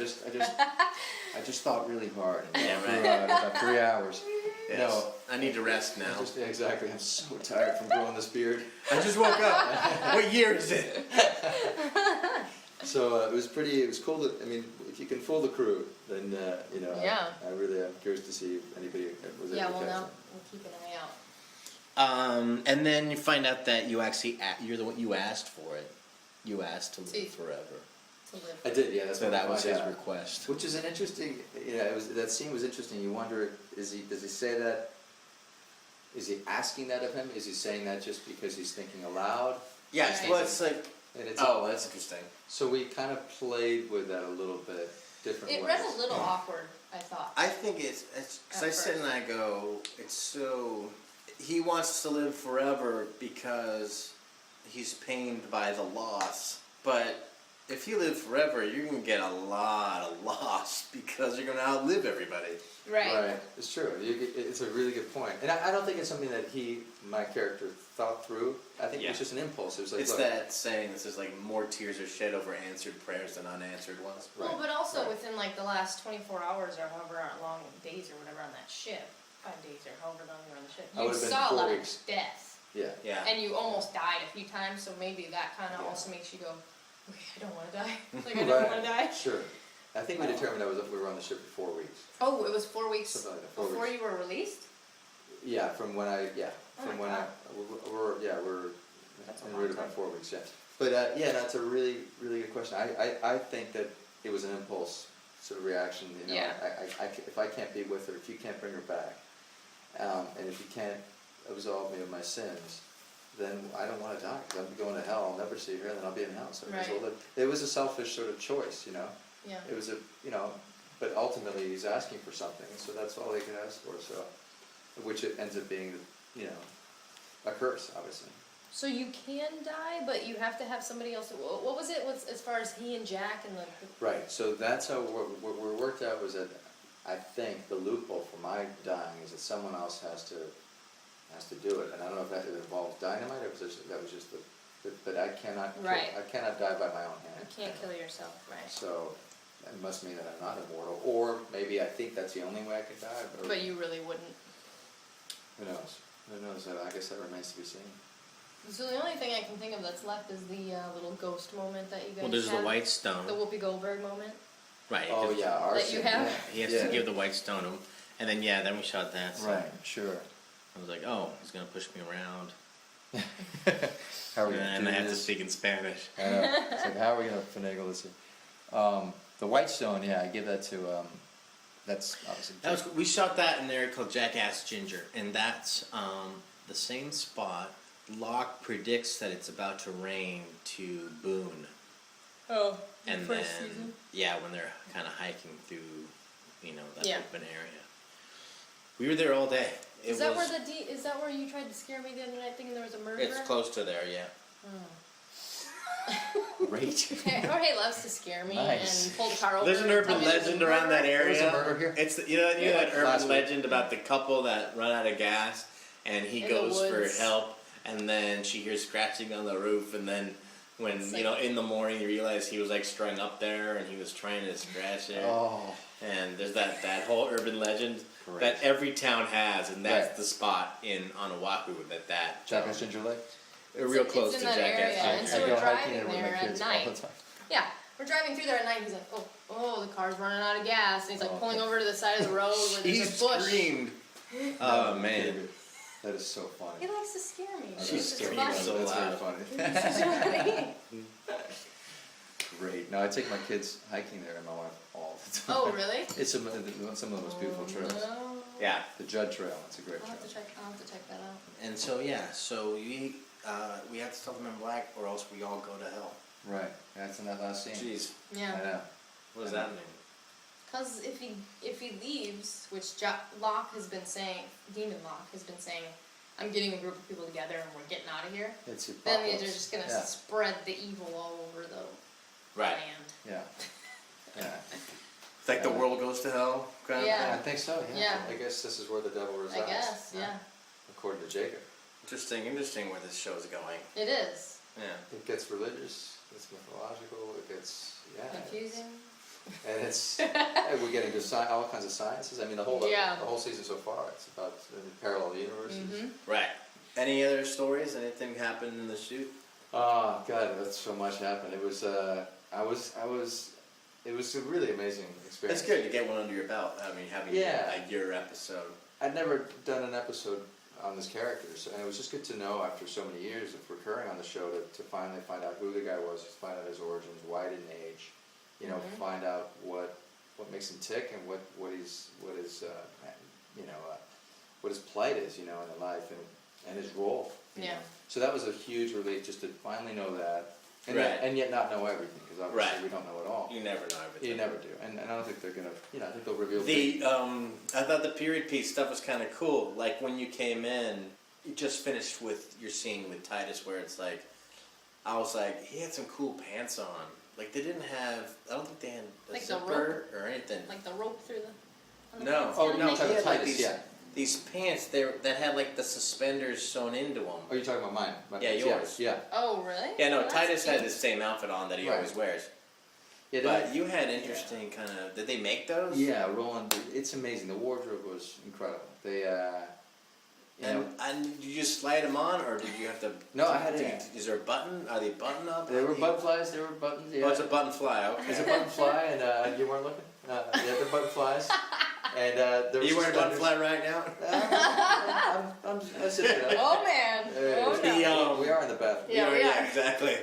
I just thought really hard. And
Yeah,
for,
right.
about 3 hours.
Yes.
No,
I need to rest now.
yeah, exactly. I'm so tired from growing this beard.
I just woke up. What year is it?
So it was cool to, if you can fool the crew, then,
Yeah.
I really am curious to see if anybody was able
Yeah.
to
Well,
catch
now
it.
we'll keep an eye out.
And then you find out that you actually you're the one you asked for it. You asked to live
See.
forever.
To live.
I did, yeah, that's
So
what I
that was
found
his
out.
request.
Which is an interesting, that scene was interesting. You wonder, does he say that? Is he asking that of him? Is he saying that just because he's thinking aloud?
Yes.
Right.
Well, it's like.
And it's
Oh, that's interesting.
so we kind of played with that a little bit, different
It
ways.
read a little awkward. I thought.
I think it's because
At
I sit and I go, it's so. He wants to live forever because he's pained by the loss. But if you live forever, you're going to get a lot of loss because you're going to outlive everybody.
Right.
It's true. It's a really good point. And I don't think it's something that my character, thought through. I think it
Yeah.
was just an impulse. It was like,
It's
look,
that saying that says like more tears are shed over answered prayers than unanswered ones.
Right,
Well, but also
right.
within like the last 24 hours or however long days or whatever on that ship, 5 days or however long you were on the ship,
I
you
would've been
saw a
4
lot
weeks.
of death,
Yeah.
Yeah.
and you almost died a few times. So maybe that kind of
Yeah.
also makes you go, okay, I don't want to die. Like I don't want to die.
Sure. I think we determined that we were on the ship for 4 weeks.
Oh, it was 4 weeks
Something like that, 4
before
weeks.
you were released.
Yeah, from when I,
Oh
from
my
when
God.
we're
That's a
en
long
route
time.
about 4 weeks, yeah. But that's a really, really good question. I think that it was an impulse sort of reaction,
Yeah.
if I can't be with her, if you can't bring her back, and if you can't absolve me of my sins, then I don't want to die, because I'm going to hell, I'll never see her, and then I'll be in hell. So
Right.
it was a selfish sort of choice,
Yeah.
It was but ultimately he's asking for something, so that's all he could ask for, so, which it ends up being, a curse, obviously.
So you can die, but you have to have somebody else. What was it? As far as he and Jack and the.
Right, so that's how what we worked out was that, I think, the loophole for my dying is that someone else has to do it, and I don't know if that involves dynamite, or that was just but I cannot,
Right.
I cannot die by my own hand.
You can't kill yourself, right?
So, that must mean that I'm not immortal, or maybe I think that's the only way I could die,
But you really wouldn't.
who knows? Who knows? I guess that remains to be seen.
So the only thing I can think of that's left is the little ghost moment that you guys
Well, there's
had.
the white stone.
The Whoopi Goldberg moment.
Right.
Oh
because
yeah, our
That you
scene,
have?
yeah.
He has
Yeah.
to give the white stone to him. And then, then we shot that. So
Right, sure.
I was like, oh, he's going to push me around.
How are we gonna
And
do
I have to
this?
speak in Spanish.
I know. It's like, how are we gonna finagle this here? The white stone, I give that to, that's obviously.
That was, we shot that in an area called Jackass Ginger. And that's the same spot. Locke predicts that it's about to rain to Boone.
Oh,
And then, when they're kind of hiking through, that
Yeah.
open area. We were there all day.
Is that where you tried to scare me the other night thinking there was a murderer?
It's close to there, yeah.
Great.
Jorge loves to scare me
Nice.
and pull the car over.
There's an
and tell
urban
me there's a
legend around that
murderer.
area.
There's a murder here?
It's that
Last
urban
week.
legend about the couple that run out of gas, and he
In the
goes for
woods.
help, and then she hears scratching on the roof, and then when
It's like-
in the morning you realize he was like strung up there, and he was trying to scratch her.
Oh.
And there's that whole urban legend
Great.
that every town has, and that's
Right.
the spot on Oahu that
Jackass Ginger Lake?
real
It's
close
in
to
that
Jackass
area, and
Ginger.
so
I
we're
go hiking
driving
there with
there
my
at
kids all
night.
the time.
Yeah, we're driving through there at night. He's like, oh, the car's running out of gas. And he's like
Oh,
pulling
okay.
over to the side of the road where
He
there's a bush.
screamed. Oh man.
That is so funny.
He likes to scare me.
She
It's just
scared me
funny.
so
That's very
loud.
funny. Great. No, I take my kids hiking there and my wife all the time.
Oh, really?
It's some of the most beautiful trails.
No.
Yeah.
The Judd Trail, it's a great
I'll
trail.
have to check that out.
And so we have to tell them in black, or else we all go to hell.
Right, that's in that last scene.
Jeez.
I
Yeah.
know.
What does that mean?
Because if he leaves, which Locke has been saying, Demon Locke has been saying, I'm getting a group of people together and we're getting out of here.
It's
Then they're just gonna spread the evil all over the land.
Yeah. Yeah.
It's like the world goes to hell, kind of
Yeah.
thing?
I think so, yeah.
Yeah.
I guess this is where the devil resides.
I guess, yeah.
According to Jacob.
Interesting where this show's going.
It is.
Yeah.
It gets religious, it's mythological, it gets,
Confusing.
And it's, we're getting to all kinds of sciences. I mean, the whole season so far, it's about parallel universes.
Mm-hmm.
Right. Any other stories? Anything happened in the shoot?
Oh God, that's so much happened. It was, it was a really amazing experience.
It's good to get one under your belt. I mean, having a year episode.
I'd never done an episode on this character, and it was just good to know after so many years of recurring on the show to finally find out who the guy was, find out his origins, why he didn't age, find out what makes him tick and what his plight is, in life and his role.
Yeah.
So that was a huge relief just to finally know that, and yet not know everything, because obviously we don't know it all.
You never know everything.
You never do, and I don't think they're gonna. I think they'll reveal.
I thought the period piece stuff was kind of cool. Like when you came in, you just finished with your scene with Titus, where it's like, I was like, he had some cool pants on. Like they didn't have. I don't think they had a
Like the
zipper or anything.
Like the rope through the.
No.
No.
He had like
Titus,
these pants that had like the suspenders sewn into them.
Oh, you're talking about mine?
Yeah, yours.
Yeah.
Oh, really?
Yeah, no.
Oh, that's
Titus had
cute.
the same outfit on that he
Right.
always wears.
Yeah,
But you had interesting kind of. Did they make those?
Yeah, Roland. It's amazing. The wardrobe was incredible. They.
And did you just slide them on, or did you have to?
No, I had
Is there a button? Are they button up?
There were button flies. There were buttons. Yeah.
Oh, it's a button fly. Okay.
It's a button fly, and you weren't looking. Yeah, the button flies. And there
Are
was
you wearing a button
suspenders.
fly right now?
I'm sitting there.
Oh man. Oh no.
We are in the bathroom.
Yeah, we are.
Exactly.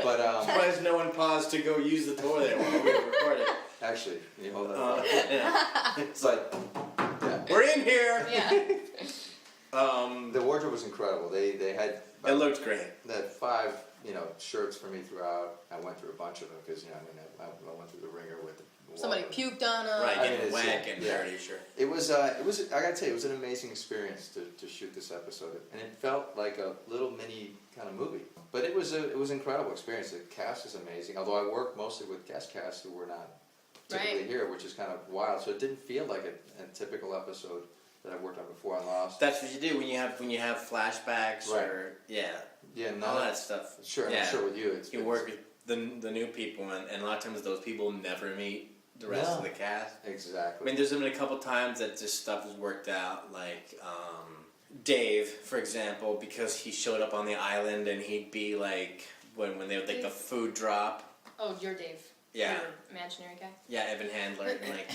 But
Surprised no one paused to go use the toilet while we were recording.
actually, you hold that.
Yeah.
But yeah,
We're in here.
Yeah.
the wardrobe was incredible. They had.
It looked great.
They had 5 shirts for me throughout. I went through a bunch of them because I went through the ringer with.
Somebody puked on them.
Right,
I mean,
getting
it's,
whack and
yeah.
dirty, sure.
It was. I gotta tell you, it was an amazing experience to shoot this episode, and it felt like a little mini kind of movie. But it was an incredible experience. The cast is amazing. Although I worked mostly with guest casts who were not typically here, which is kind of wild. So it didn't feel like a typical episode that I've worked on before on Lost.
That's what you do when you have flashbacks or
Yeah,
all that stuff.
Sure,
Yeah.
I'm sure with you, it's
You work with the new people, and a lot of times those people never meet the rest of the cast.
Exactly.
I mean, there's been a couple times that this stuff was worked out, like Dave, for example, because he showed up on the island and he'd be like, when they would like the food drop.
Oh, you're Dave.
Yeah.
Your imaginary guy.
Yeah, Evan Handler, and like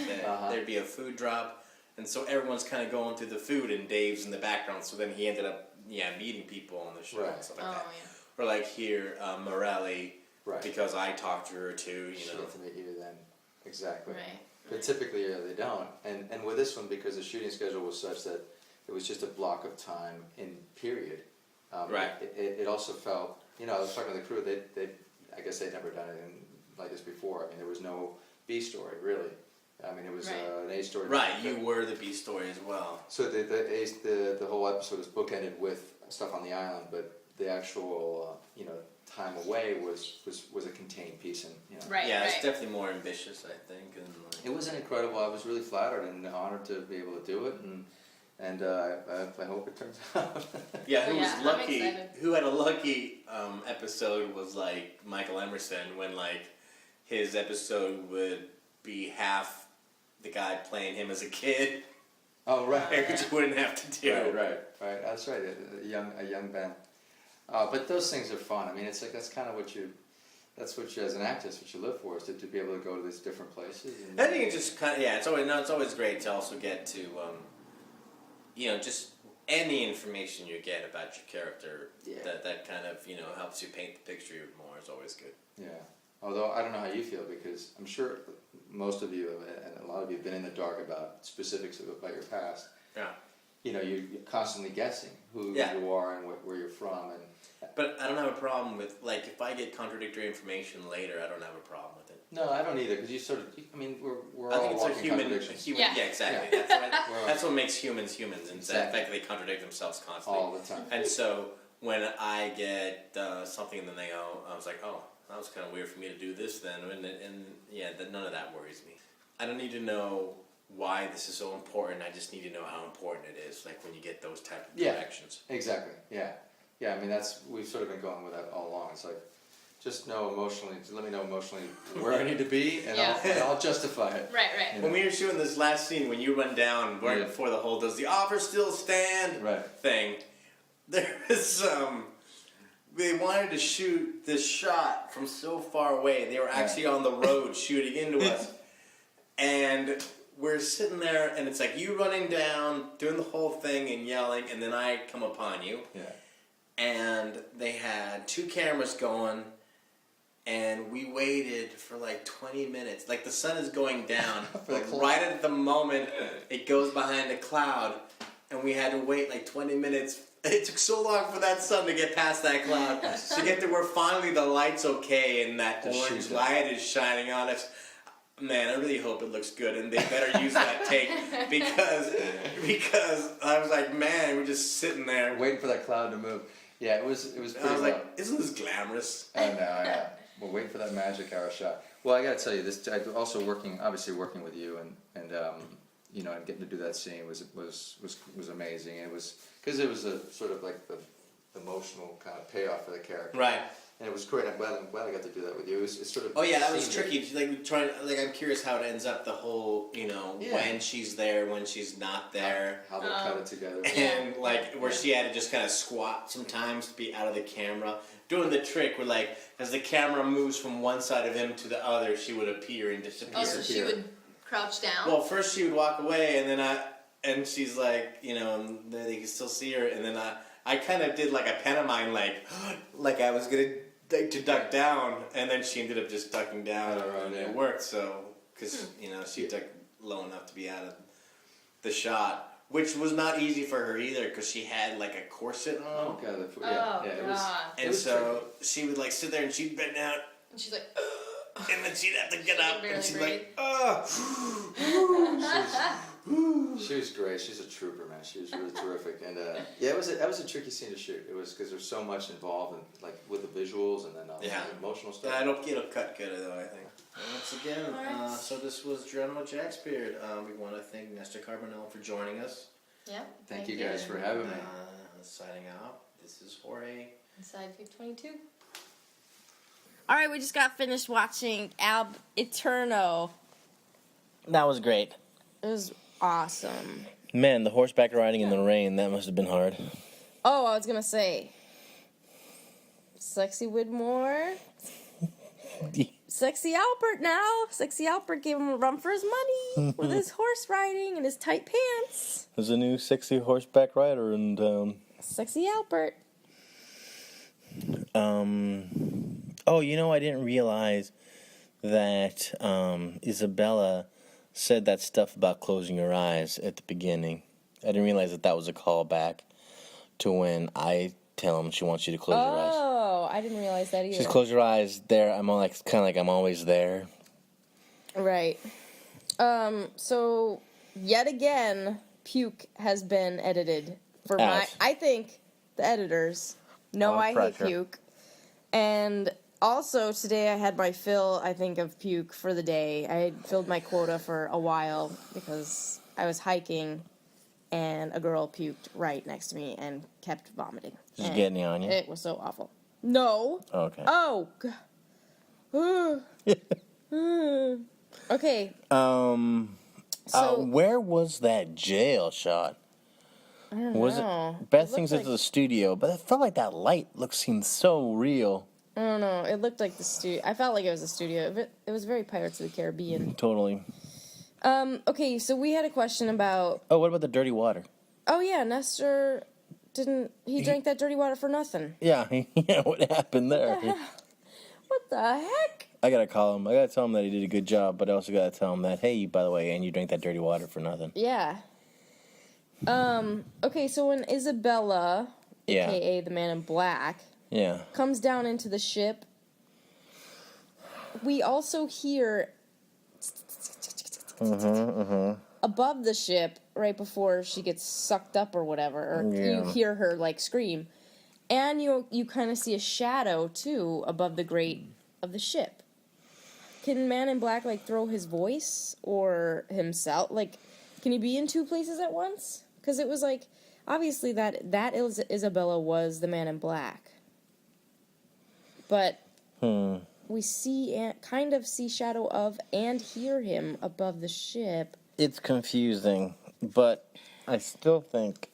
there'd be a food drop, and so everyone's kind of going through the food, and Dave's in the background. So then he ended up meeting people on the show and stuff like that.
Yeah.
Or like here, Morelli,
Right.
because I talked to her too.
She get to meet you then. Exactly.
Right.
But typically, they don't. And with this one, because the shooting schedule was such that it was just a block of time in period.
Right.
It also felt, I was talking to the crew. I guess they'd never done anything like this before. I mean, there was no B story really. I mean, it was an A story.
Right. You were the B story as well.
So the whole episode is bookended with stuff on the island, but the actual time away was a contained piece, and
Right.
Yeah, it's
right.
definitely more ambitious, I think. And
it was incredible. I was really flattered and honored to be able to do it, and I hope it turns out.
yeah, who
Yeah,
was
I'm
lucky?
excited.
Who had a lucky episode was like Michael Emerson, when like his episode would be half the guy playing him as a kid,
Oh right,
which you wouldn't have to do.
right. That's right. A young Ben. But those things are fun. I mean, it's like that's kind of what you as an actor, that's what you live for, is to be able to go to these different places. And,
I think it's just kind of it's always great to also get to just any information you get about your character that kind of helps you paint the picture more is always good.
Yeah. Although I don't know how you feel, because I'm sure most of you and a lot of you have been in the dark about specifics about your past.
Yeah.
You're constantly guessing who you are and where you're from, and
But I don't have a problem with, like, if I get contradictory information later, I don't have a problem with it.
No, I don't either, because you sort of, I mean, we're
I
all
think it's a
walking
human,
contradictions.
Yeah.
exactly. That's what makes humans humans, and the fact that they contradict themselves constantly.
All the time.
And so when I get something and then they go, I was like, oh, that was kind of weird for me to do this then, and none of that worries me. I don't need to know why this is so important. I just need to know how important it is. Like when you get those type of corrections.
Exactly. Yeah. Yeah. I mean, we've sort of been going with that all along. It's like, just know emotionally. Let me know emotionally where I need to be, and I'll justify it.
Right.
You know?
When we were shooting this last scene, when you run down right before the whole "does the offer still stand" thing, there was they wanted to shoot this shot from so far away. They were actually on the road shooting into us, and we're sitting there, and it's like you running down, doing the whole thing and yelling, and then I come upon you.
Yeah.
And they had 2 cameras going. And we waited for like 20 minutes. Like the sun is going down. But right at the moment it goes behind a cloud. And we had to wait like 20 minutes. It took so long for that sun to get past that cloud. To get to where finally the light's okay and that orange light is shining on us. Man, I really hope it looks good. And they better use that take. Because I was like, man, we're just sitting there.
Waiting for that cloud to move. Yeah, it was pretty
I was like, isn't this glamorous?
I know. We're waiting for that magic hour shot. Well, I got to tell you, this also obviously working with you, and you know, and getting to do that scene was amazing. It was because it was a sort of like the emotional kind of payoff for the character,
Right?
And it was great. I'm glad I got to do that with you. It's sort of
oh yeah, that was tricky. Like I'm curious how it ends up. The whole when she's there, when she's not there,
how they cut it together,
and like where she had to just kind of squat sometimes to be out of the camera. Doing the trick where, like, as the camera moves from one side of him to the other, she would appear and disappear.
Oh, so she would crouch down?
Well, first she would walk away, and then and she's like, and then they can still see her, and then I kind of did like a pantomime, like I was gonna to duck down, and then she ended up just ducking down, and it worked. So, because she ducked low enough to be out of the shot. Which was not easy for her either, because she had like a corset on.
Oh god! It was.
And so she would like sit there and she'd bend down.
And she's like,
and then she'd have to get up, and she'd like,
She was great. She's a trooper, man. She was really terrific, and that was a tricky scene to shoot. It was because there's so much involved, and like with the visuals and then the emotional stuff.
Yeah, it'll cut good though, I think. Once again, so this was Geronimo Jacksbeard. We want to thank Nestor Carbonell for joining us.
Yeah.
Thank you guys for having me.
Signing out. This is Jorge.
Inside Peak 22.
All right, we just got finished watching Aeterno.
That was great.
It was awesome.
Man, the horseback riding in the rain, that must have been hard.
Oh, I was going to say, Sexy Widmore. Sexy Albert now. Sexy Albert gave him a run for his money with his horse riding and his tight pants.
There's a new sexy horseback rider in town.
Sexy Albert.
Oh, I didn't realize that Isabella said that stuff about closing your eyes at the beginning. I didn't realize that was a callback to when I tell him she wants you to close your eyes.
Oh, I didn't realize that either.
She says, close your eyes. There, I'm all like, kind of like I'm always there.
Right. So yet again, puke has been edited for I think the editors know I hate puke. And also today I had my fill, I think, of puke for the day. I had filled my quota for a while because I was hiking and a girl puked right next to me and kept vomiting.
Did you get any on you?
It was so awful. No.
Okay.
Oh. Okay.
Where was that jail shot?
I don't
know.
it?
Beth thinks it's the studio, but it felt like that light seemed so real.
I don't know. It looked like the studio. I felt like it was a studio. It was very Pirates of the Caribbean.
Totally.
Okay, so we had a question about...
Oh, what about the dirty water?
Oh, yeah, Nestor didn't... He drank that dirty water for nothing.
Yeah, what happened there?
What the heck?
I gotta call him. I gotta tell him that he did a good job, but I also gotta tell him that, hey, by the way, and you drank that dirty water for nothing.
Yeah. Okay, so when Isabella, a.k.a. the Man in Black, comes down into the ship, we also hear above the ship right before she gets sucked up or whatever, or you hear her like scream, and you kind of see a shadow too above the grate of the ship. Can Man in Black like throw his voice or himself? Like, can he be in two places at once? Because it was like obviously that Isabella was the Man in Black, but we see and kind of see shadow of and hear him above the ship.
It's confusing, but I still think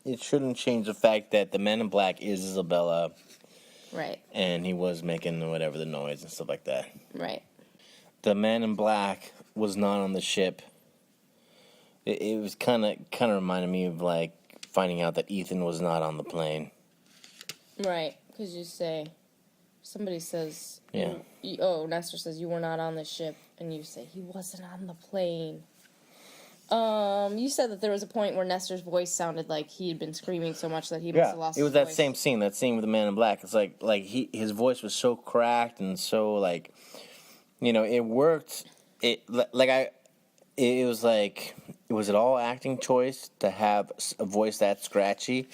it shouldn't change the fact that the Man in Black is Isabella.
Right.
And he was making whatever the noise and stuff like that.
Right.
The Man in Black was not on the ship. It was kind of reminded me of like finding out that Ethan was not on the plane.
Right, because somebody says,
yeah.
Nestor says you were not on the ship, and you say he wasn't on the plane. You said that there was a point where Nestor's voice sounded like he had been screaming so much that he must have lost his voice.
It was that scene with the Man in Black. It's like his voice was so cracked and so like, it worked. Was it all acting choice to have a voice that scratchy,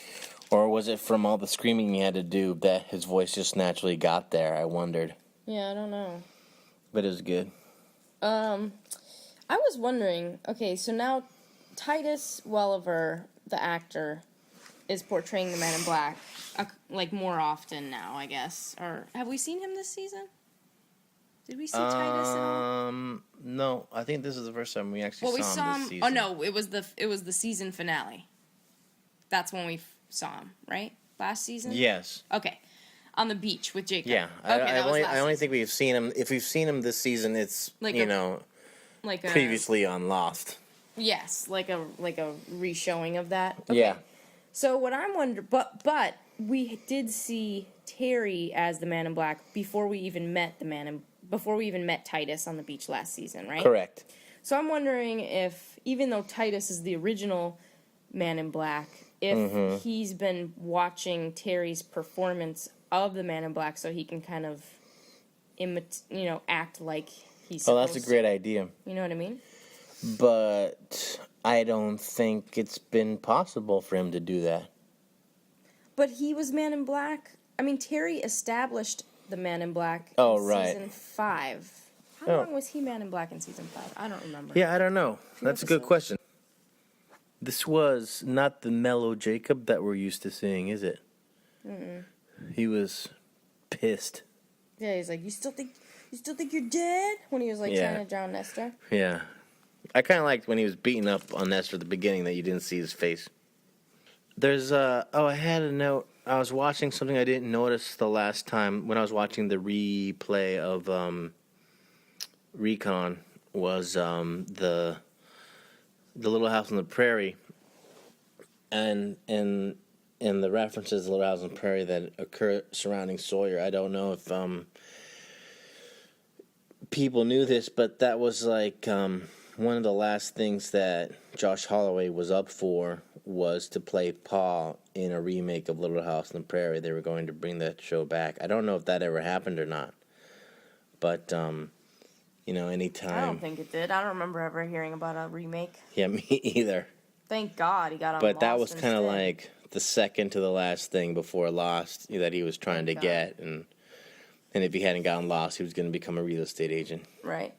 or was it from all the screaming he had to do that his voice just naturally got there? I wondered.
Yeah, I don't know.
But it was good.
I was wondering, okay, so now Titus Welliver, the actor, is portraying the Man in Black, like, more often now, I guess. Or, have we seen him this season? Did we see Titus at all?
No, I think this is the first time we actually saw him this season.
Oh, no, it was the season finale. That's when we saw him, right? Last season?
Yes.
Okay. On the beach with Jacob.
Yeah.
Okay,
I only think we've seen him, if we've seen him this season, it's, previously on Lost.
Yes, like a re-showing of that. Okay.
Yeah.
So what I'm wondering, but we did see Terry as the Man in Black before we even met Titus on the beach last season, right?
Correct.
So I'm wondering if, even though Titus is the original Man in Black, if he's been watching Terry's performance of the Man in Black so he can kind of act like he's supposed to.
Oh, that's a great idea.
You know what I mean?
But I don't think it's been possible for him to do that.
But he was Man in Black. I mean, Terry established the Man in Black
in
season 5. How long was he Man in Black in season 5? I don't remember.
Yeah, I don't know. That's a good question. This was not the mellow Jacob that we're used to seeing, is it? Mm-mm. He was pissed.
Yeah, he's like, you still think you're dead? When he was trying to drown Nestor.
Yeah. I kind of liked when he was beating up on Nestor at the beginning that you didn't see his face. There's, I had a note. I was watching something I didn't notice the last time when I was watching the replay of Recon was the Little House on the Prairie, and the references to Little House on the Prairie that occur surrounding Sawyer. I don't know if people knew this, but that was one of the last things that Josh Holloway was up for was to play Paul in a remake of Little House on the Prairie. They were going to bring that show back. I don't know if that ever happened or not, but anytime.
I don't think it did. I don't remember ever hearing about a remake.
Yeah, me either.
Thank God he got on
But
Lost
that was kind of
instead.
like the second to the last thing before Lost that he was trying to get, and if he hadn't gotten Lost, he was going to become a real estate agent.
Right.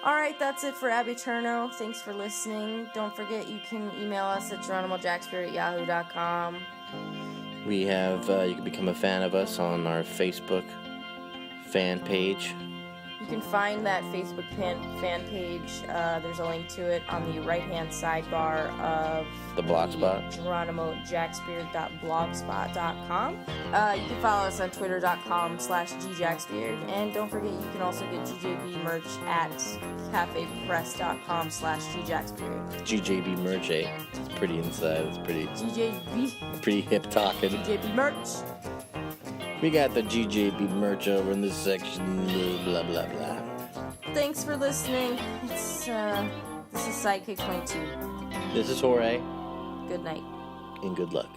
All right, that's it for Aeterno. Thanks for listening. Don't forget you can email us at geronimojackspirit@yahoo.com.
We have, you can become a fan of us on our Facebook fan page.
You can find that Facebook fan page. There's a link to it on the right-hand sidebar of
the blogspot.
GeronimoJackSpirit.blogspot.com. You can follow us on Twitter.com/GJackSpirit. And don't forget, you can also get GJB merch at CafePress.com/GJackSpirit.
GJB merch, eh? It's pretty inside. It's pretty.
GJB.
Pretty hip talking.
GJB merch.
We got the GJB merch over in this section. Blah blah blah.
Thanks for listening. This is Sidekick 22.
This is Jorge.
Good night.
And good luck.